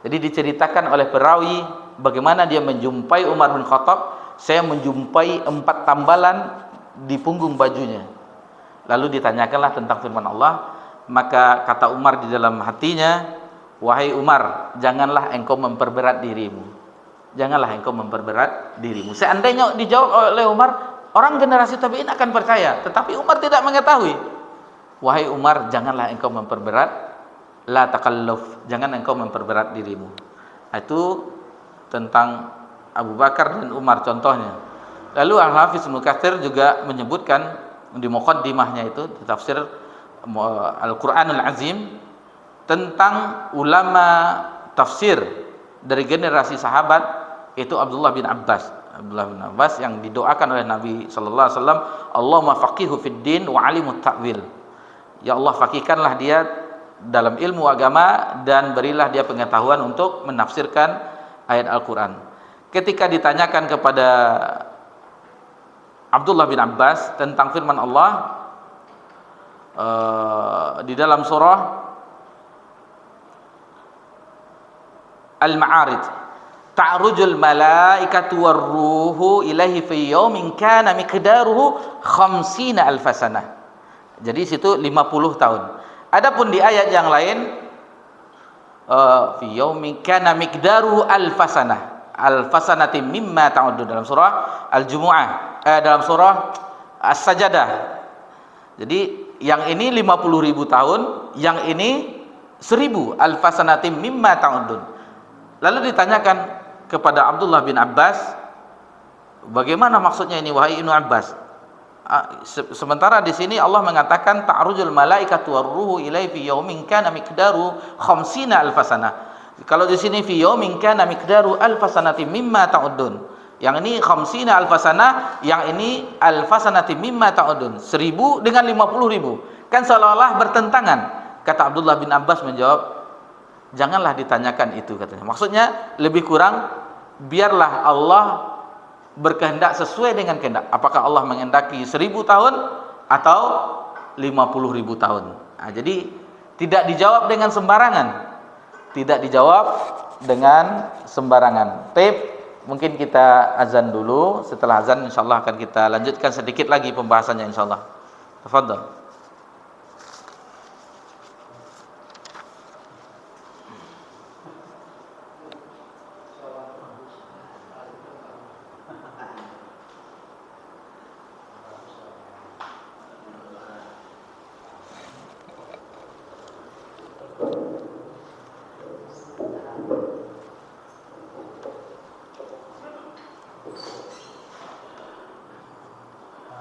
Jadi diceritakan oleh perawi bagaimana dia menjumpai Umar bin Khattab, saya menjumpai 4 tambalan di punggung bajunya. Lalu ditanyakanlah tentang firman Allah, maka kata Umar di dalam hatinya, wahai Umar, janganlah engkau memperberat dirimu. Janganlah engkau memperberat dirimu. Seandainya dijawab oleh Umar, orang generasi tabi'in akan percaya, tetapi Umar tidak mengetahui. Wahai Umar, janganlah engkau memperberat, la takalluf, jangan engkau memperberat dirimu. Itu tentang Abu Bakar dan Umar contohnya. Lalu Al-Hafiz Ibnu Katsir juga menyebutkan di muqaddimahnya itu, di tafsir Al-Qur'anul Azim, tentang ulama tafsir dari generasi sahabat, itu Abdullah bin Abbas. Abdullah bin Abbas yang didoakan oleh Nabi sallallahu alaihi wasallam, Allahumma faqihu fid din wa alimut ta'wil. Ya Allah, faqihkanlah dia dalam ilmu agama dan berilah dia pengetahuan untuk menafsirkan ayat Al-Qur'an. Ketika ditanyakan kepada Abdullah bin Abbas tentang firman Allah di dalam surah Al-Ma'arij, ta'rujul malaikatu warruhu ilaihi fi yaumin kana miqdaruhu 50 alf sanah. Jadi situ 50 tahun. Adapun di ayat yang lain fi yaumin kana miqdaruhu alf sanah, alf sanati mimma ta'uddu, dalam surah Al-Jumu'ah, dalam surah As-Sajadah. Jadi yang ini 50.000 tahun, yang ini 1000 alf sanati mimma ta'uddun. Lalu ditanyakan kepada Abdullah bin Abbas, bagaimana maksudnya ini wahai Ibnu Abbas? Sementara di sini Allah mengatakan ta'rujul malaikatu warruhu ilaihi fi yaumin kana miqdaru 50 alf sanah. Kalau di sini fi yaumin kana miqdaru alf sanati mimma ta'uddun. Yang ini 50 alf sanah, yang ini alf sanati mimma ta'uddun. 1000 dengan 50.000. Kan seolah-olah bertentangan. Kata Abdullah bin Abbas menjawab, janganlah ditanyakan itu, katanya. Maksudnya lebih kurang biarlah Allah berkehendak sesuai dengan kehendak. Apakah Allah menghendaki 1000 tahun atau 50.000 tahun? Jadi tidak dijawab dengan sembarangan. Tidak dijawab dengan sembarangan. Tip, mungkin kita azan dulu. Setelah azan insyaallah akan kita lanjutkan sedikit lagi pembahasannya insyaallah. Tafadhal.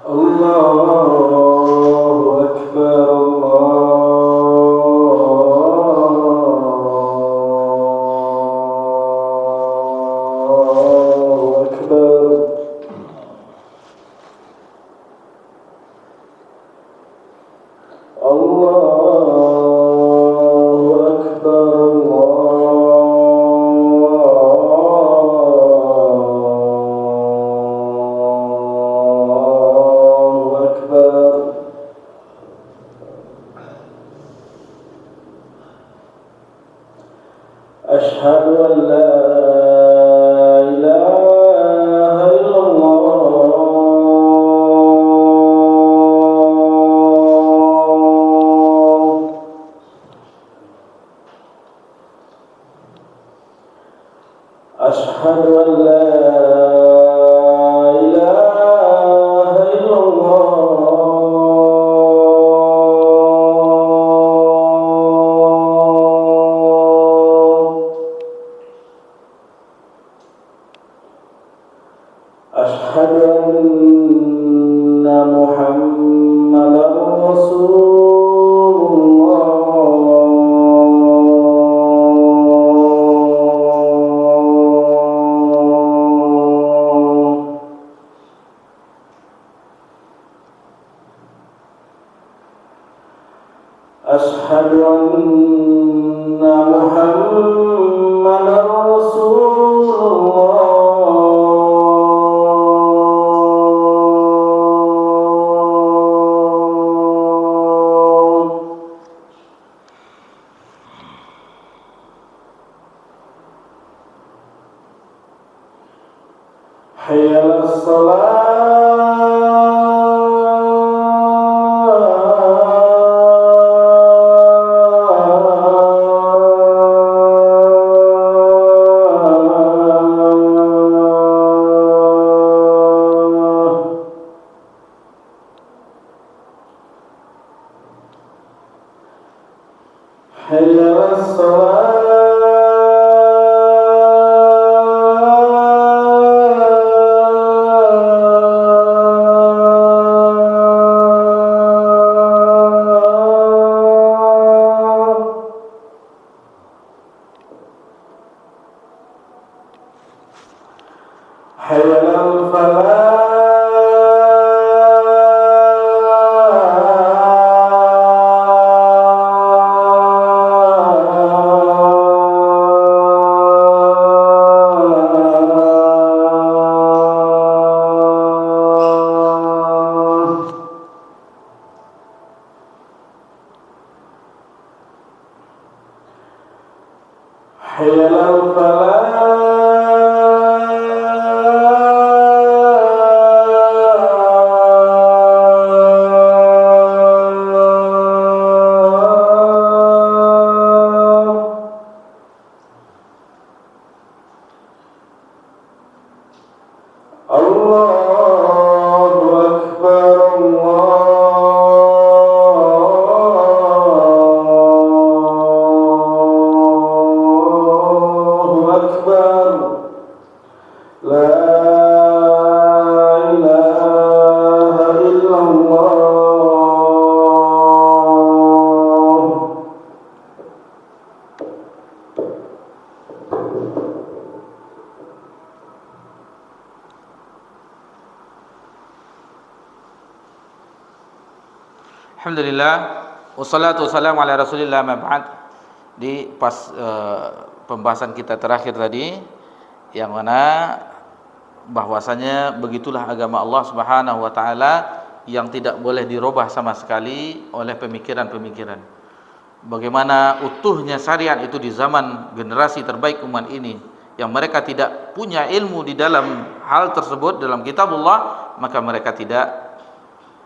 Allahu أشهد أن لا إله إلا الله. أشهد أن لا إله إلا الله. أشهد أن محمدا رسول الله. أشهد أن محمدا رسول الله. حي على الصلاة. حي على الصلاة. حي على الفلاح. حي على الفلاح. الله أكبر. الله أكبر. لا إله إلا الله. Alhamdulillah, wassalatu wassalamu ala Rasulillah ma ba'd. Di pembahasan kita terakhir tadi, yang mana bahwasanya begitulah agama Allah Subhanahu wa taala yang tidak boleh dirubah sama sekali oleh pemikiran-pemikiran. Bagaimana utuhnya syariat itu di zaman generasi terbaik umat ini, yang mereka tidak punya ilmu di dalam hal tersebut dalam kitabullah, maka mereka tidak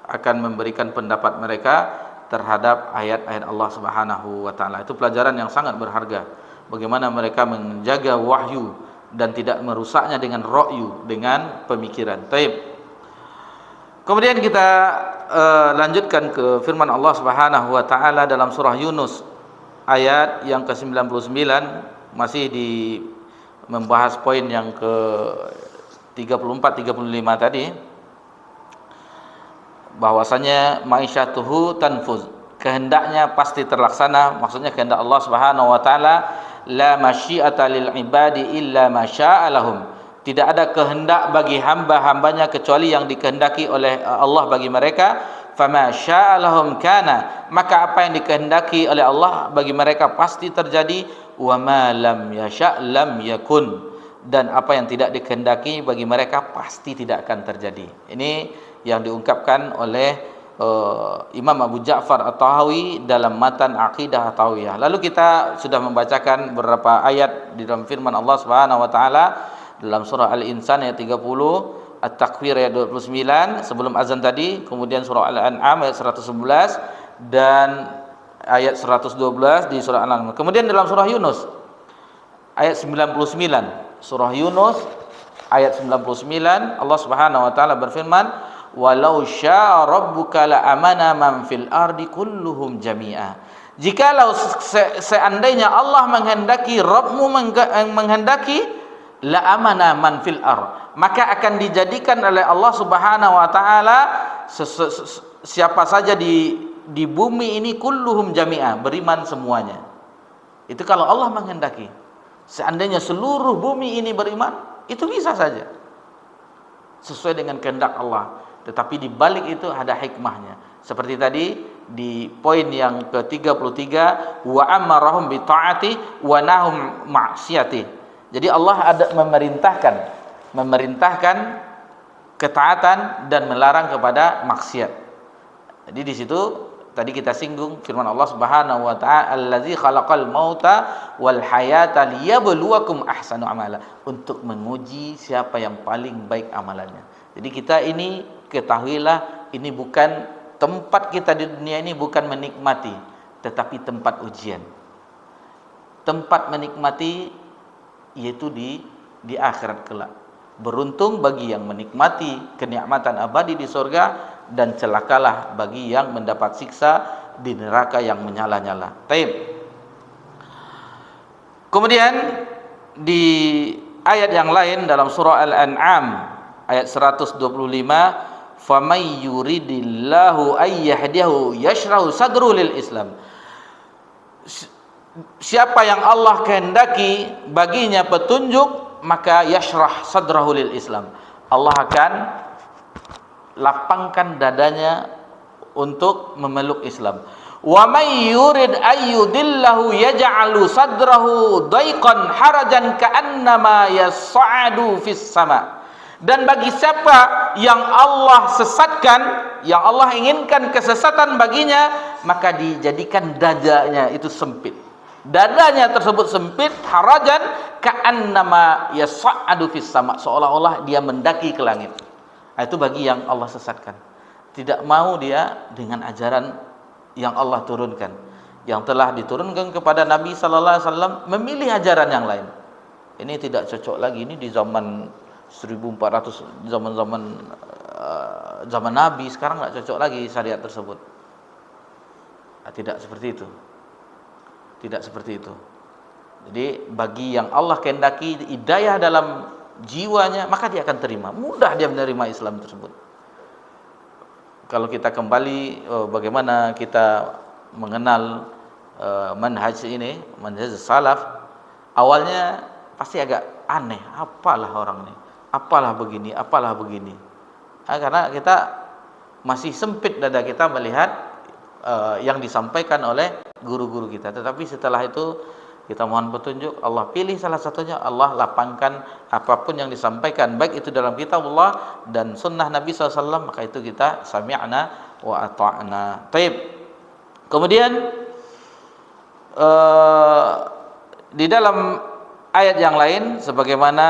akan memberikan pendapat mereka terhadap ayat-ayat Allah Subhanahu wa taala. Itu pelajaran yang sangat berharga. Bagaimana mereka menjaga wahyu dan tidak merusaknya dengan ra'yu, dengan pemikiran. Taib. Kemudian kita lanjutkan ke firman Allah Subhanahu wa taala dalam surah Yunus ayat yang ke-99, masih di membahas poin yang ke-34 35 tadi, bahwasanya maisyatuhu tanfuz, kehendaknya pasti terlaksana. Maksudnya kehendak Allah Subhanahu wa taala, la masyiata lil ibadi illa ma syaa lahum, tidak ada kehendak bagi hamba-hambanya kecuali yang dikehendaki oleh Allah bagi mereka. Fama syaa lahum kana, maka apa yang dikehendaki oleh Allah bagi mereka pasti terjadi. Wa ma lam yasha lam yakun, dan apa yang tidak dikehendaki bagi mereka pasti tidak akan terjadi. Ini yang diungkapkan oleh Imam Abu Ja'far At-Tahawi dalam matan Aqidah At-Tahawiyah. Lalu kita sudah membacakan beberapa ayat di dalam firman Allah Subhanahu wa taala dalam surah Al-Insan ayat 30, At-Takwir ayat 29 sebelum azan tadi, kemudian surah Al-An'am ayat 111 dan ayat 112 di surah Al-An'am. Kemudian dalam surah Yunus ayat 99, surah Yunus ayat 99 Allah Subhanahu wa taala berfirman, walau syaa rabbuka la amana man fil ardi kulluhum jami'a. Jikalau seandainya Allah menghendaki, Rabbmu menghendaki, la amana man fil ard, maka akan dijadikan oleh Allah Subhanahu wa taala siapa saja di bumi ini kulluhum jami'a, beriman semuanya. Itu kalau Allah menghendaki. Seandainya seluruh bumi ini beriman, itu bisa saja sesuai dengan kehendak Allah. Tetapi di balik itu ada hikmahnya. Seperti tadi di poin yang ke-33, wa amarahum bi ta'ati wa nahum ma'siyati. Jadi Allah ada memerintahkan ketaatan dan melarang kepada maksiat. Jadi di situ tadi kita singgung firman Allah Subhanahu wa taala, allazi khalaqal mauta wal hayata liyabluwakum ahsanu amala, untuk menguji siapa yang paling baik amalannya. Jadi kita ini ketahuilah, ini bukan tempat kita di dunia ini, bukan menikmati, tetapi tempat ujian. Tempat menikmati yaitu di akhirat kelak. Beruntung bagi yang menikmati kenikmatan abadi di surga, dan celakalah bagi yang mendapat siksa di neraka yang menyala-nyala. Taib. Kemudian di ayat yang lain dalam surah Al-An'am ayat 125, famay yuridillahu ayyahdihu yashrahu sadru lil Islam. Siapa yang Allah kehendaki baginya petunjuk, maka yashrah sadrahu lil Islam, Allah akan lapangkan dadanya untuk memeluk Islam. Wa may yurid ayyudillahu yaj'alu sadrahu dayqan harajan ka'annama yas'adu fis sama. Dan bagi siapa yang Allah sesatkan, yang Allah inginkan kesesatan baginya, maka dijadikan dadanya itu sempit. Dadanya tersebut sempit, harajan ka'annama yas'adu fis sama, seolah-olah dia mendaki ke langit. Itu bagi yang Allah sesatkan. Tidak mau dia dengan ajaran yang Allah turunkan, yang telah diturunkan kepada Nabi sallallahu alaihi wasallam, memilih ajaran yang lain. Ini tidak cocok lagi, ini di zaman 1400, zaman Nabi, sekarang nggak cocok lagi syariat tersebut. Tidak seperti itu. Tidak seperti itu. Jadi bagi yang Allah kehendaki hidayah dalam jiwanya, maka dia akan terima, mudah dia menerima Islam tersebut. Kalau kita kembali bagaimana kita mengenal manhaj ini, manhaj salaf, awalnya pasti agak aneh, apalah orang ini, apalah begini, apalah begini. Karena kita masih sempit dada kita melihat yang disampaikan oleh guru-guru kita. Tetapi setelah itu kita mohon petunjuk, Allah pilih salah satunya, Allah lapangkan apapun yang disampaikan, baik itu dalam kitab Allah dan sunnah Nabi SAW, maka itu kita sami'na wa ata'na. Taib. Kemudian di dalam ayat yang lain, sebagaimana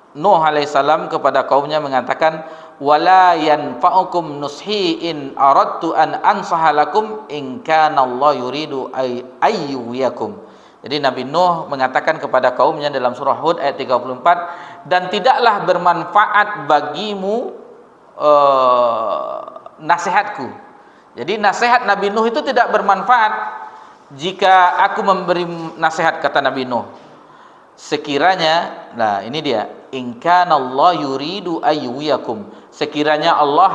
Nuh alaihissalam kepada kaumnya mengatakan, wala yanfa'ukum nushi in aradtu an ansaha lakum in kana Allah yuridu ayyuyakum. Jadi Nabi Nuh mengatakan kepada kaumnya dalam surah Hud ayat 34, dan tidaklah bermanfaat bagimu nasihatku. Jadi nasihat Nabi Nuh itu tidak bermanfaat jika aku memberi nasihat, kata Nabi Nuh. Sekiranya, nah ini dia, in kana Allah yuridu ayyuyakum, sekiranya Allah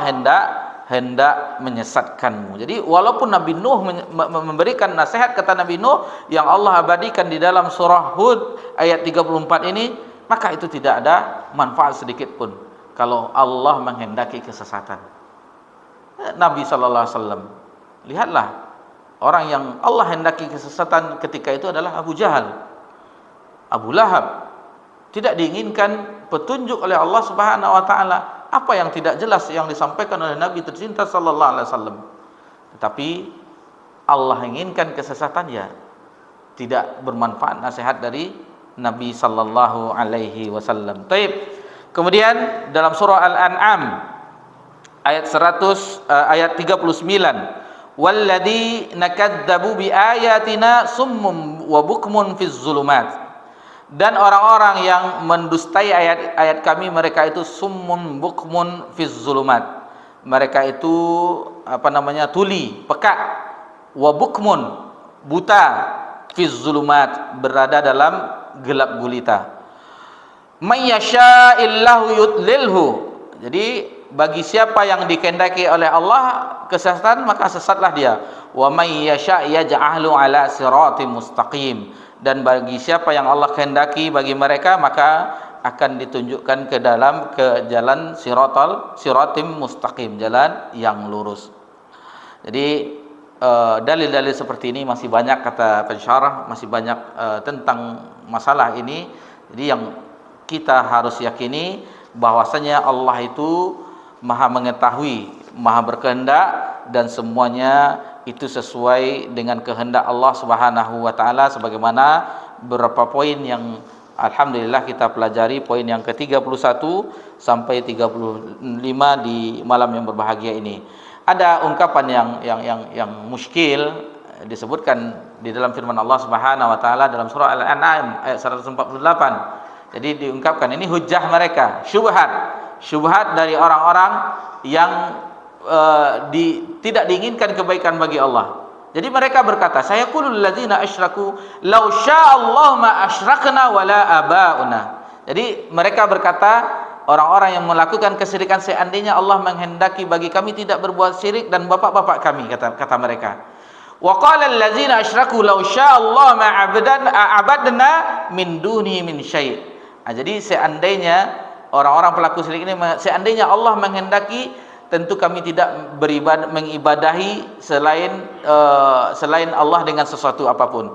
hendak menyesatkanmu. Jadi walaupun Nabi Nuh memberikan nasihat, kata Nabi Nuh yang Allah abadikan di dalam surah Hud ayat 34 ini, maka itu tidak ada manfaat sedikit pun kalau Allah menghendaki kesesatan. Nabi sallallahu alaihi wasallam, lihatlah orang yang Allah hendaki kesesatan ketika itu adalah Abu Jahal, Abu Lahab. Tidak diinginkan petunjuk oleh Allah Subhanahu wa taala. Apa yang tidak jelas yang disampaikan oleh Nabi tercinta sallallahu alaihi wasallam. Tetapi Allah inginkan kesesatan, ya tidak bermanfaat nasihat dari Nabi sallallahu alaihi wasallam. Taib. Kemudian dalam surah Al-An'am ayat 39, walladzina kadzdzabu biayatina summum wa bukmun fiz zulumat. Dan orang-orang yang mendustai ayat-ayat kami, mereka itu summun bukmun fiz zulumat. Mereka itu tuli, peka, wa bukmun, buta, fiz zulumat, berada dalam gelap gulita. May yasha'illahu yudlilhu. Jadi bagi siapa yang dikehendaki oleh Allah kesesatan, maka sesatlah dia. Wa may yasha' yaj'alhu ala siratim mustaqim. Dan bagi siapa yang Allah kehendaki bagi mereka, maka akan ditunjukkan ke jalan siratim mustaqim, jalan yang lurus. Jadi dalil-dalil seperti ini masih banyak, kata pensyarah, masih banyak tentang masalah ini. Jadi yang kita harus yakini bahwasanya Allah itu Maha mengetahui, Maha berkehendak, dan semuanya itu sesuai dengan kehendak Allah Subhanahu wa taala, sebagaimana beberapa poin yang alhamdulillah kita pelajari, poin yang ke-31 sampai 35 di malam yang berbahagia ini. Ada ungkapan yang muskil disebutkan di dalam firman Allah Subhanahu wa taala dalam surah Al-An'am ayat 148. Jadi diungkapkan ini hujjah mereka, syubhat dari orang-orang yang tidak diinginkan kebaikan bagi Allah. Jadi mereka berkata, sayaqulul ladzina asyraku law sya'allahu ma asyrakna wala abauna. Jadi mereka berkata, orang-orang yang melakukan kesyirikan, seandainya Allah menghendaki bagi kami tidak berbuat syirik dan bapak-bapak kami, kata mereka. Wa qala alladzina asyraku law sya'allahu ma abadna min duni min syai'. Jadi seandainya orang-orang pelaku syirik ini, seandainya Allah menghendaki, tentu kami tidak mengibadahi selain Allah dengan sesuatu apapun.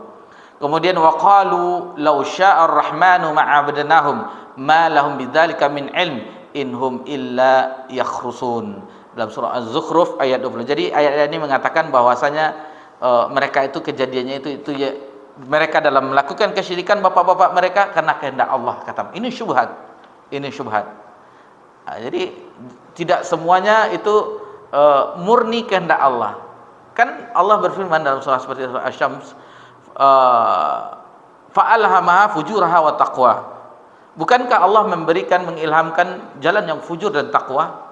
Kemudian waqalu law sya'ar rahmanu ma'abadnahum ma lahum bidzalika min ilm inhum illa yakhrusun. Dalam surah Az-Zukhruf ayat 20. Jadi ayat ini mengatakan bahwasanya mereka itu kejadiannya itu ya, mereka dalam melakukan kesyirikan bapak-bapak mereka karena kehendak Allah, kata. Ini syubhat. Jadi tidak semuanya itu murni kehendak Allah. Kan Allah berfirman dalam surah seperti Asy-Syams, fa'alhamaha fujuraha wa taqwa. Bukankah Allah mengilhamkan jalan yang fujur dan takwa?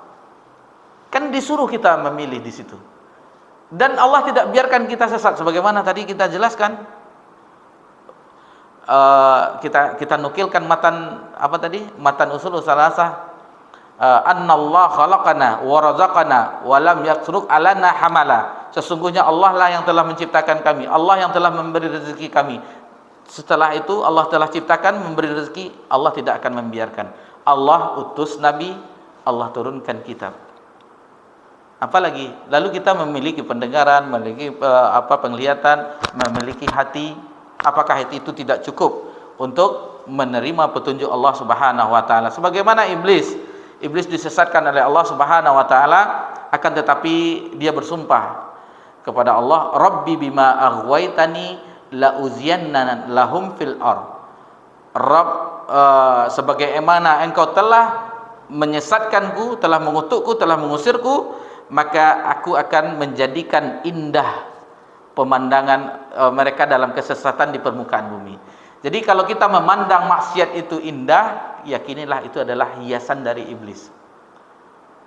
Kan disuruh kita memilih di situ. Dan Allah tidak biarkan kita sesat, sebagaimana tadi kita jelaskan. Kita nukilkan matan usul salasah, annallaha khalaqana wa razaqana wa lam yatruk alana hamala. Sesungguhnya Allah lah yang telah menciptakan kami, Allah yang telah memberi rezeki kami. Setelah itu Allah telah ciptakan, memberi rezeki, Allah tidak akan membiarkan. Allah utus nabi, Allah turunkan kitab. Apalagi lalu kita memiliki pendengaran, memiliki penglihatan, memiliki hati. Apakah itu tidak cukup untuk menerima petunjuk Allah Subhanahu wa taala? Sebagaimana iblis disesatkan oleh Allah Subhanahu wa taala, akan tetapi dia bersumpah kepada Allah, Rabbi bima aghwaytani la uziyanna lahum fil ard. Rabb, sebagaimana engkau telah menyesatkanku, telah mengutukku, telah mengusirku, maka aku akan menjadikan indah pemandangan mereka dalam kesesatan di permukaan bumi. Jadi kalau kita memandang maksiat itu indah, yakinilah itu adalah hiasan dari iblis.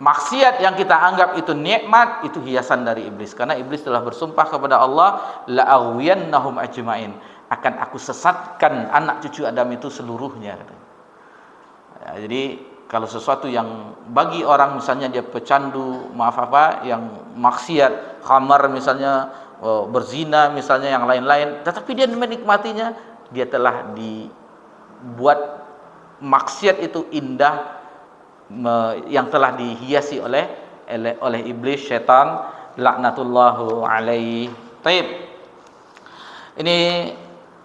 Maksiat yang kita anggap itu nikmat, itu hiasan dari iblis. Karena iblis telah bersumpah kepada Allah, la'aghwiyannahum ajma'in, akan aku sesatkan anak cucu Adam itu seluruhnya. Ya, jadi kalau sesuatu yang bagi orang misalnya dia pecandu, yang maksiat, khamar misalnya, berzina misalnya, yang lain-lain, tetapi dia menikmatinya, dia telah dibuat maksiat itu indah, yang telah dihiasi oleh iblis, syaitan, laknatullahu alaihi. Taib. Ini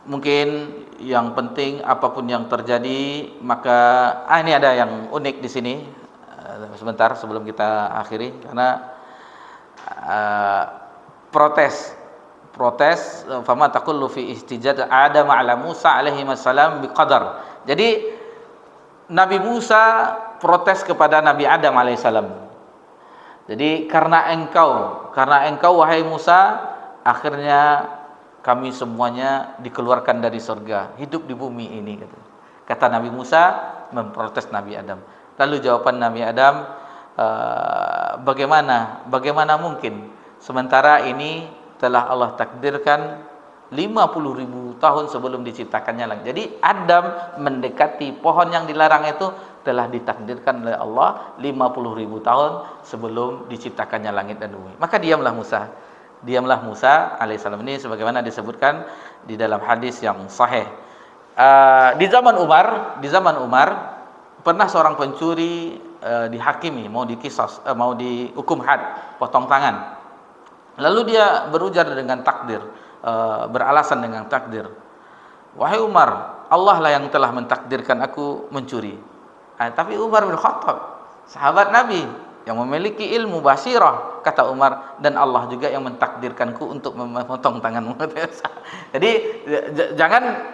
mungkin yang penting, apapun yang terjadi, maka ini ada yang unik di sini. sebentar sebelum kita akhiri, karena protes fama taqullu fi istijad Adam ala Musa alaihi wassalam biqadar. Jadi Nabi Musa protes kepada Nabi Adam alaihissalam. Jadi karena engkau wahai Musa, akhirnya kami semuanya dikeluarkan dari surga, hidup di bumi ini, kata Nabi Musa memprotes Nabi Adam. Lalu jawaban Nabi Adam, bagaimana mungkin, sementara ini telah Allah takdirkan 50.000 tahun sebelum diciptakannya langit. Jadi Adam mendekati pohon yang dilarang itu telah ditakdirkan oleh Allah 50.000 tahun sebelum diciptakannya langit dan bumi. Maka diamlah Musa alaihissalam. Ini sebagaimana disebutkan di dalam hadis yang sahih. Di zaman Umar pernah seorang pencuri dihakimi, mau dihukum had, potong tangan. Lalu dia berujar dengan takdir, beralasan dengan takdir. Wahai Umar, Allah lah yang telah mentakdirkan aku mencuri. Tapi Umar bin Khattab, sahabat Nabi yang memiliki ilmu basirah, kata Umar, dan Allah juga yang mentakdirkanku untuk memotong tanganmu. Jadi jangan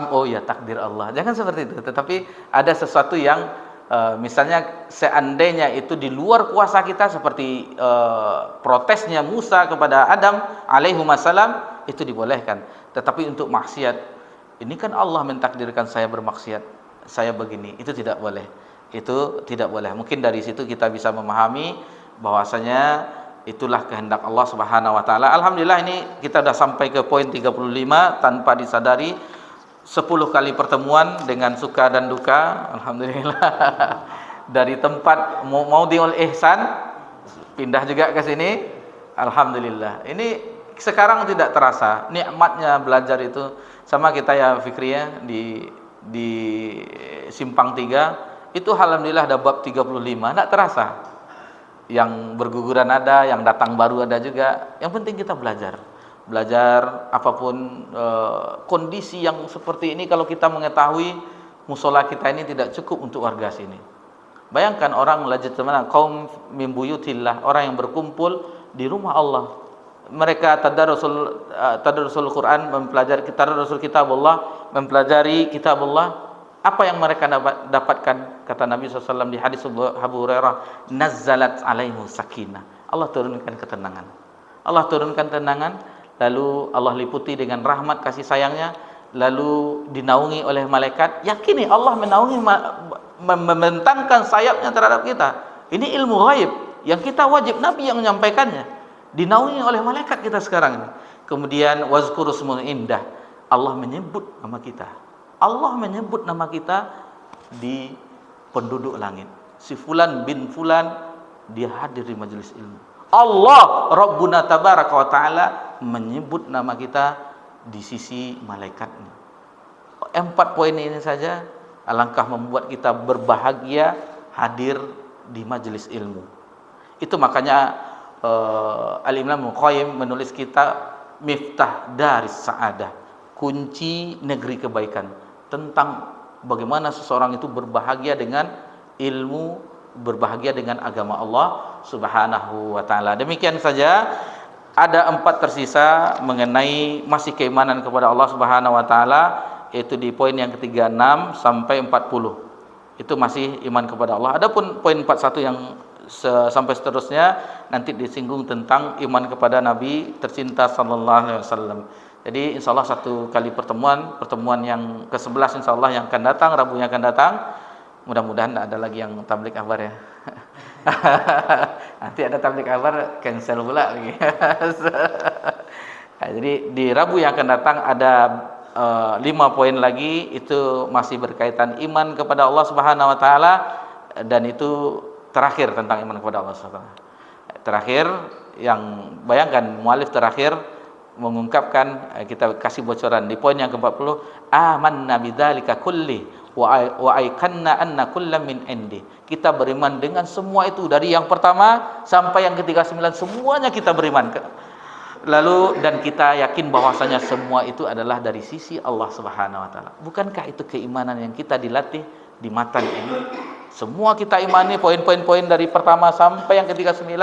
oh ya takdir Allah, jangan seperti itu. Tetapi ada sesuatu yang misalnya seandainya itu di luar kuasa kita, seperti protesnya Musa kepada Adam alaihi wassalam, itu dibolehkan. Tetapi untuk maksiat, ini kan Allah mentakdirkan saya bermaksiat, saya begini, itu tidak boleh. Mungkin dari situ kita bisa memahami bahwasanya itulah kehendak Allah Subhanahu wa taala. Alhamdulillah, ini kita sudah sampai ke poin 35 tanpa disadari. 10 kali pertemuan dengan suka dan duka, alhamdulillah. Dari tempat Maudhi'ul Ihsan pindah juga ke sini, alhamdulillah. Ini sekarang tidak terasa nikmatnya belajar itu. Sama kita ya Fikri ya, di Simpang 3 itu alhamdulillah ada bab 35, tidak terasa. Yang berguguran ada, yang datang baru ada juga. Yang penting kita belajar apapun kondisi yang seperti ini. Kalau kita mengetahui musola kita ini tidak cukup untuk warga sini, bayangkan orang lajatmana kaum min buyutillah, orang yang berkumpul di rumah Allah, mereka tadarrusul Quran, mempelajari tadarrusul kitabullah, mempelajari kitabullah. Apa yang mereka dapatkan? Kata Nabi SAW di hadis Abu Hurairah, nazzalat alaihi sakinah, Allah turunkan ketenangan. Lalu Allah liputi dengan rahmat kasih sayangnya, lalu dinaungi oleh malaikat. Yakini Allah menaungi, membentangkan sayapnya terhadap kita. Ini ilmu ghaib yang kita wajib, Nabi yang menyampaikannya. Dinaungi oleh malaikat kita sekarang ini. Kemudian wazkurusmun indah, Allah menyebut nama kita. Di penduduk langit. Si fulan bin fulan, dia hadir di majelis ilmu. Allah Rabbuna tabaraka wa ta'ala menyebut nama kita di sisi malaikatnya. 4 poin ini saja alangkah membuat kita berbahagia hadir di majelis ilmu. Itu makanya Al-Imam Qayyim menulis kitab Miftah Daris Sa'adah, kunci negeri kebaikan, tentang bagaimana seseorang itu berbahagia dengan ilmu, berbahagia dengan agama Allah Subhanahu wa taala. Demikian saja, ada 4 tersisa mengenai masih keimanan kepada Allah Subhanahu wa taala, yaitu di poin yang ketiga 6 sampai 40. Itu masih iman kepada Allah. Adapun poin 41 yang sampai seterusnya nanti disinggung tentang iman kepada Nabi tercinta sallallahu alaihi wasallam. Jadi insyaallah 1 kali pertemuan yang ke-11 insyaallah yang akan datang, Rabu yang akan datang. Mudah-mudahan tidak ada lagi yang tablik akbar ya. Nanti ada tablik akbar, cancel pula lagi. Jadi di Rabu yang akan datang ada 5 poin lagi, itu masih berkaitan iman kepada Allah Subhanahu wa taala, dan itu terakhir tentang iman kepada Allah Subhanahu wa taala. Terakhir, yang bayangkan mualif terakhir mengungkapkan, kita kasih bocoran di poin yang ke-40, amanna bidzalika kulli wa aikanna anna kullam min indi. Kita beriman dengan semua itu, dari yang pertama sampai yang ke-39, semuanya kita beriman. Lalu dan kita yakin bahwasanya semua itu adalah dari sisi Allah Subhanahu wa taala. Bukankah itu keimanan yang kita dilatih di matan ini? Semua kita imani poin-poin dari pertama sampai yang ke-39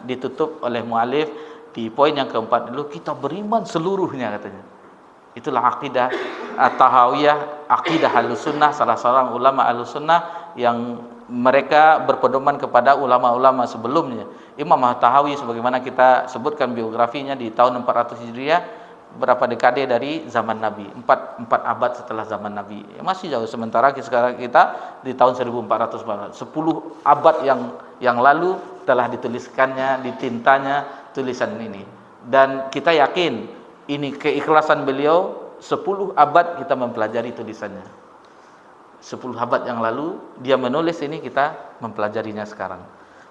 ditutup oleh mualif di poin yang keempat dulu, kita beriman seluruhnya katanya. Itulah akidah At-Tahawiyah, akidah Ahlussunnah, salah seorang ulama Ahlussunnah yang mereka berpedoman kepada ulama-ulama sebelumnya. Imam At-Tahawi sebagaimana kita sebutkan biografinya di tahun 400 Hijriah, berapa dekade dari zaman Nabi, 4 abad setelah zaman Nabi. Masih jauh, sementara sekarang kita di tahun 1400, 10 abad yang lalu telah dituliskannya, ditintanya tulisan ini. Dan kita yakin ini keikhlasan beliau, 10 abad kita mempelajari tulisannya. 10 abad yang lalu dia menulis ini, kita mempelajarinya sekarang.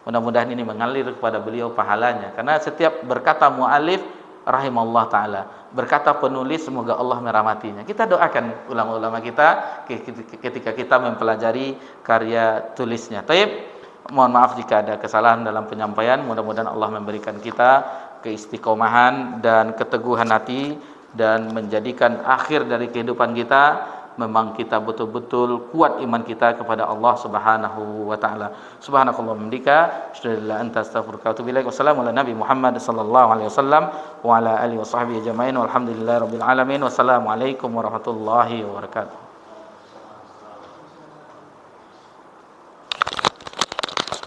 Mudah-mudahan ini mengalir kepada beliau pahalanya, karena setiap berkata mu'alif rahimallahu ta'ala, berkata penulis semoga Allah merahmatinya. Kita doakan ulama-ulama kita ketika kita mempelajari karya tulisnya. Taib, mohon maaf jika ada kesalahan dalam penyampaian. Mudah-mudahan Allah memberikan kita keistiqomahan dan keteguhan hati, dan menjadikan akhir dari kehidupan kita memang kita betul-betul kuat iman kita kepada Allah Subhanahu wa taala. Subhanakallahumma bihamdika, asyhadu an la ilaha illa anta, astaghfiruka wa atubu ilaik. Wassalamu ala nabi Muhammad sallallahu alaihi wasallam wa ala alihi washabbihi ajmain. Walhamdulillahirabbil alamin. Wassalamu alaikum warahmatullahi wabarakatuh.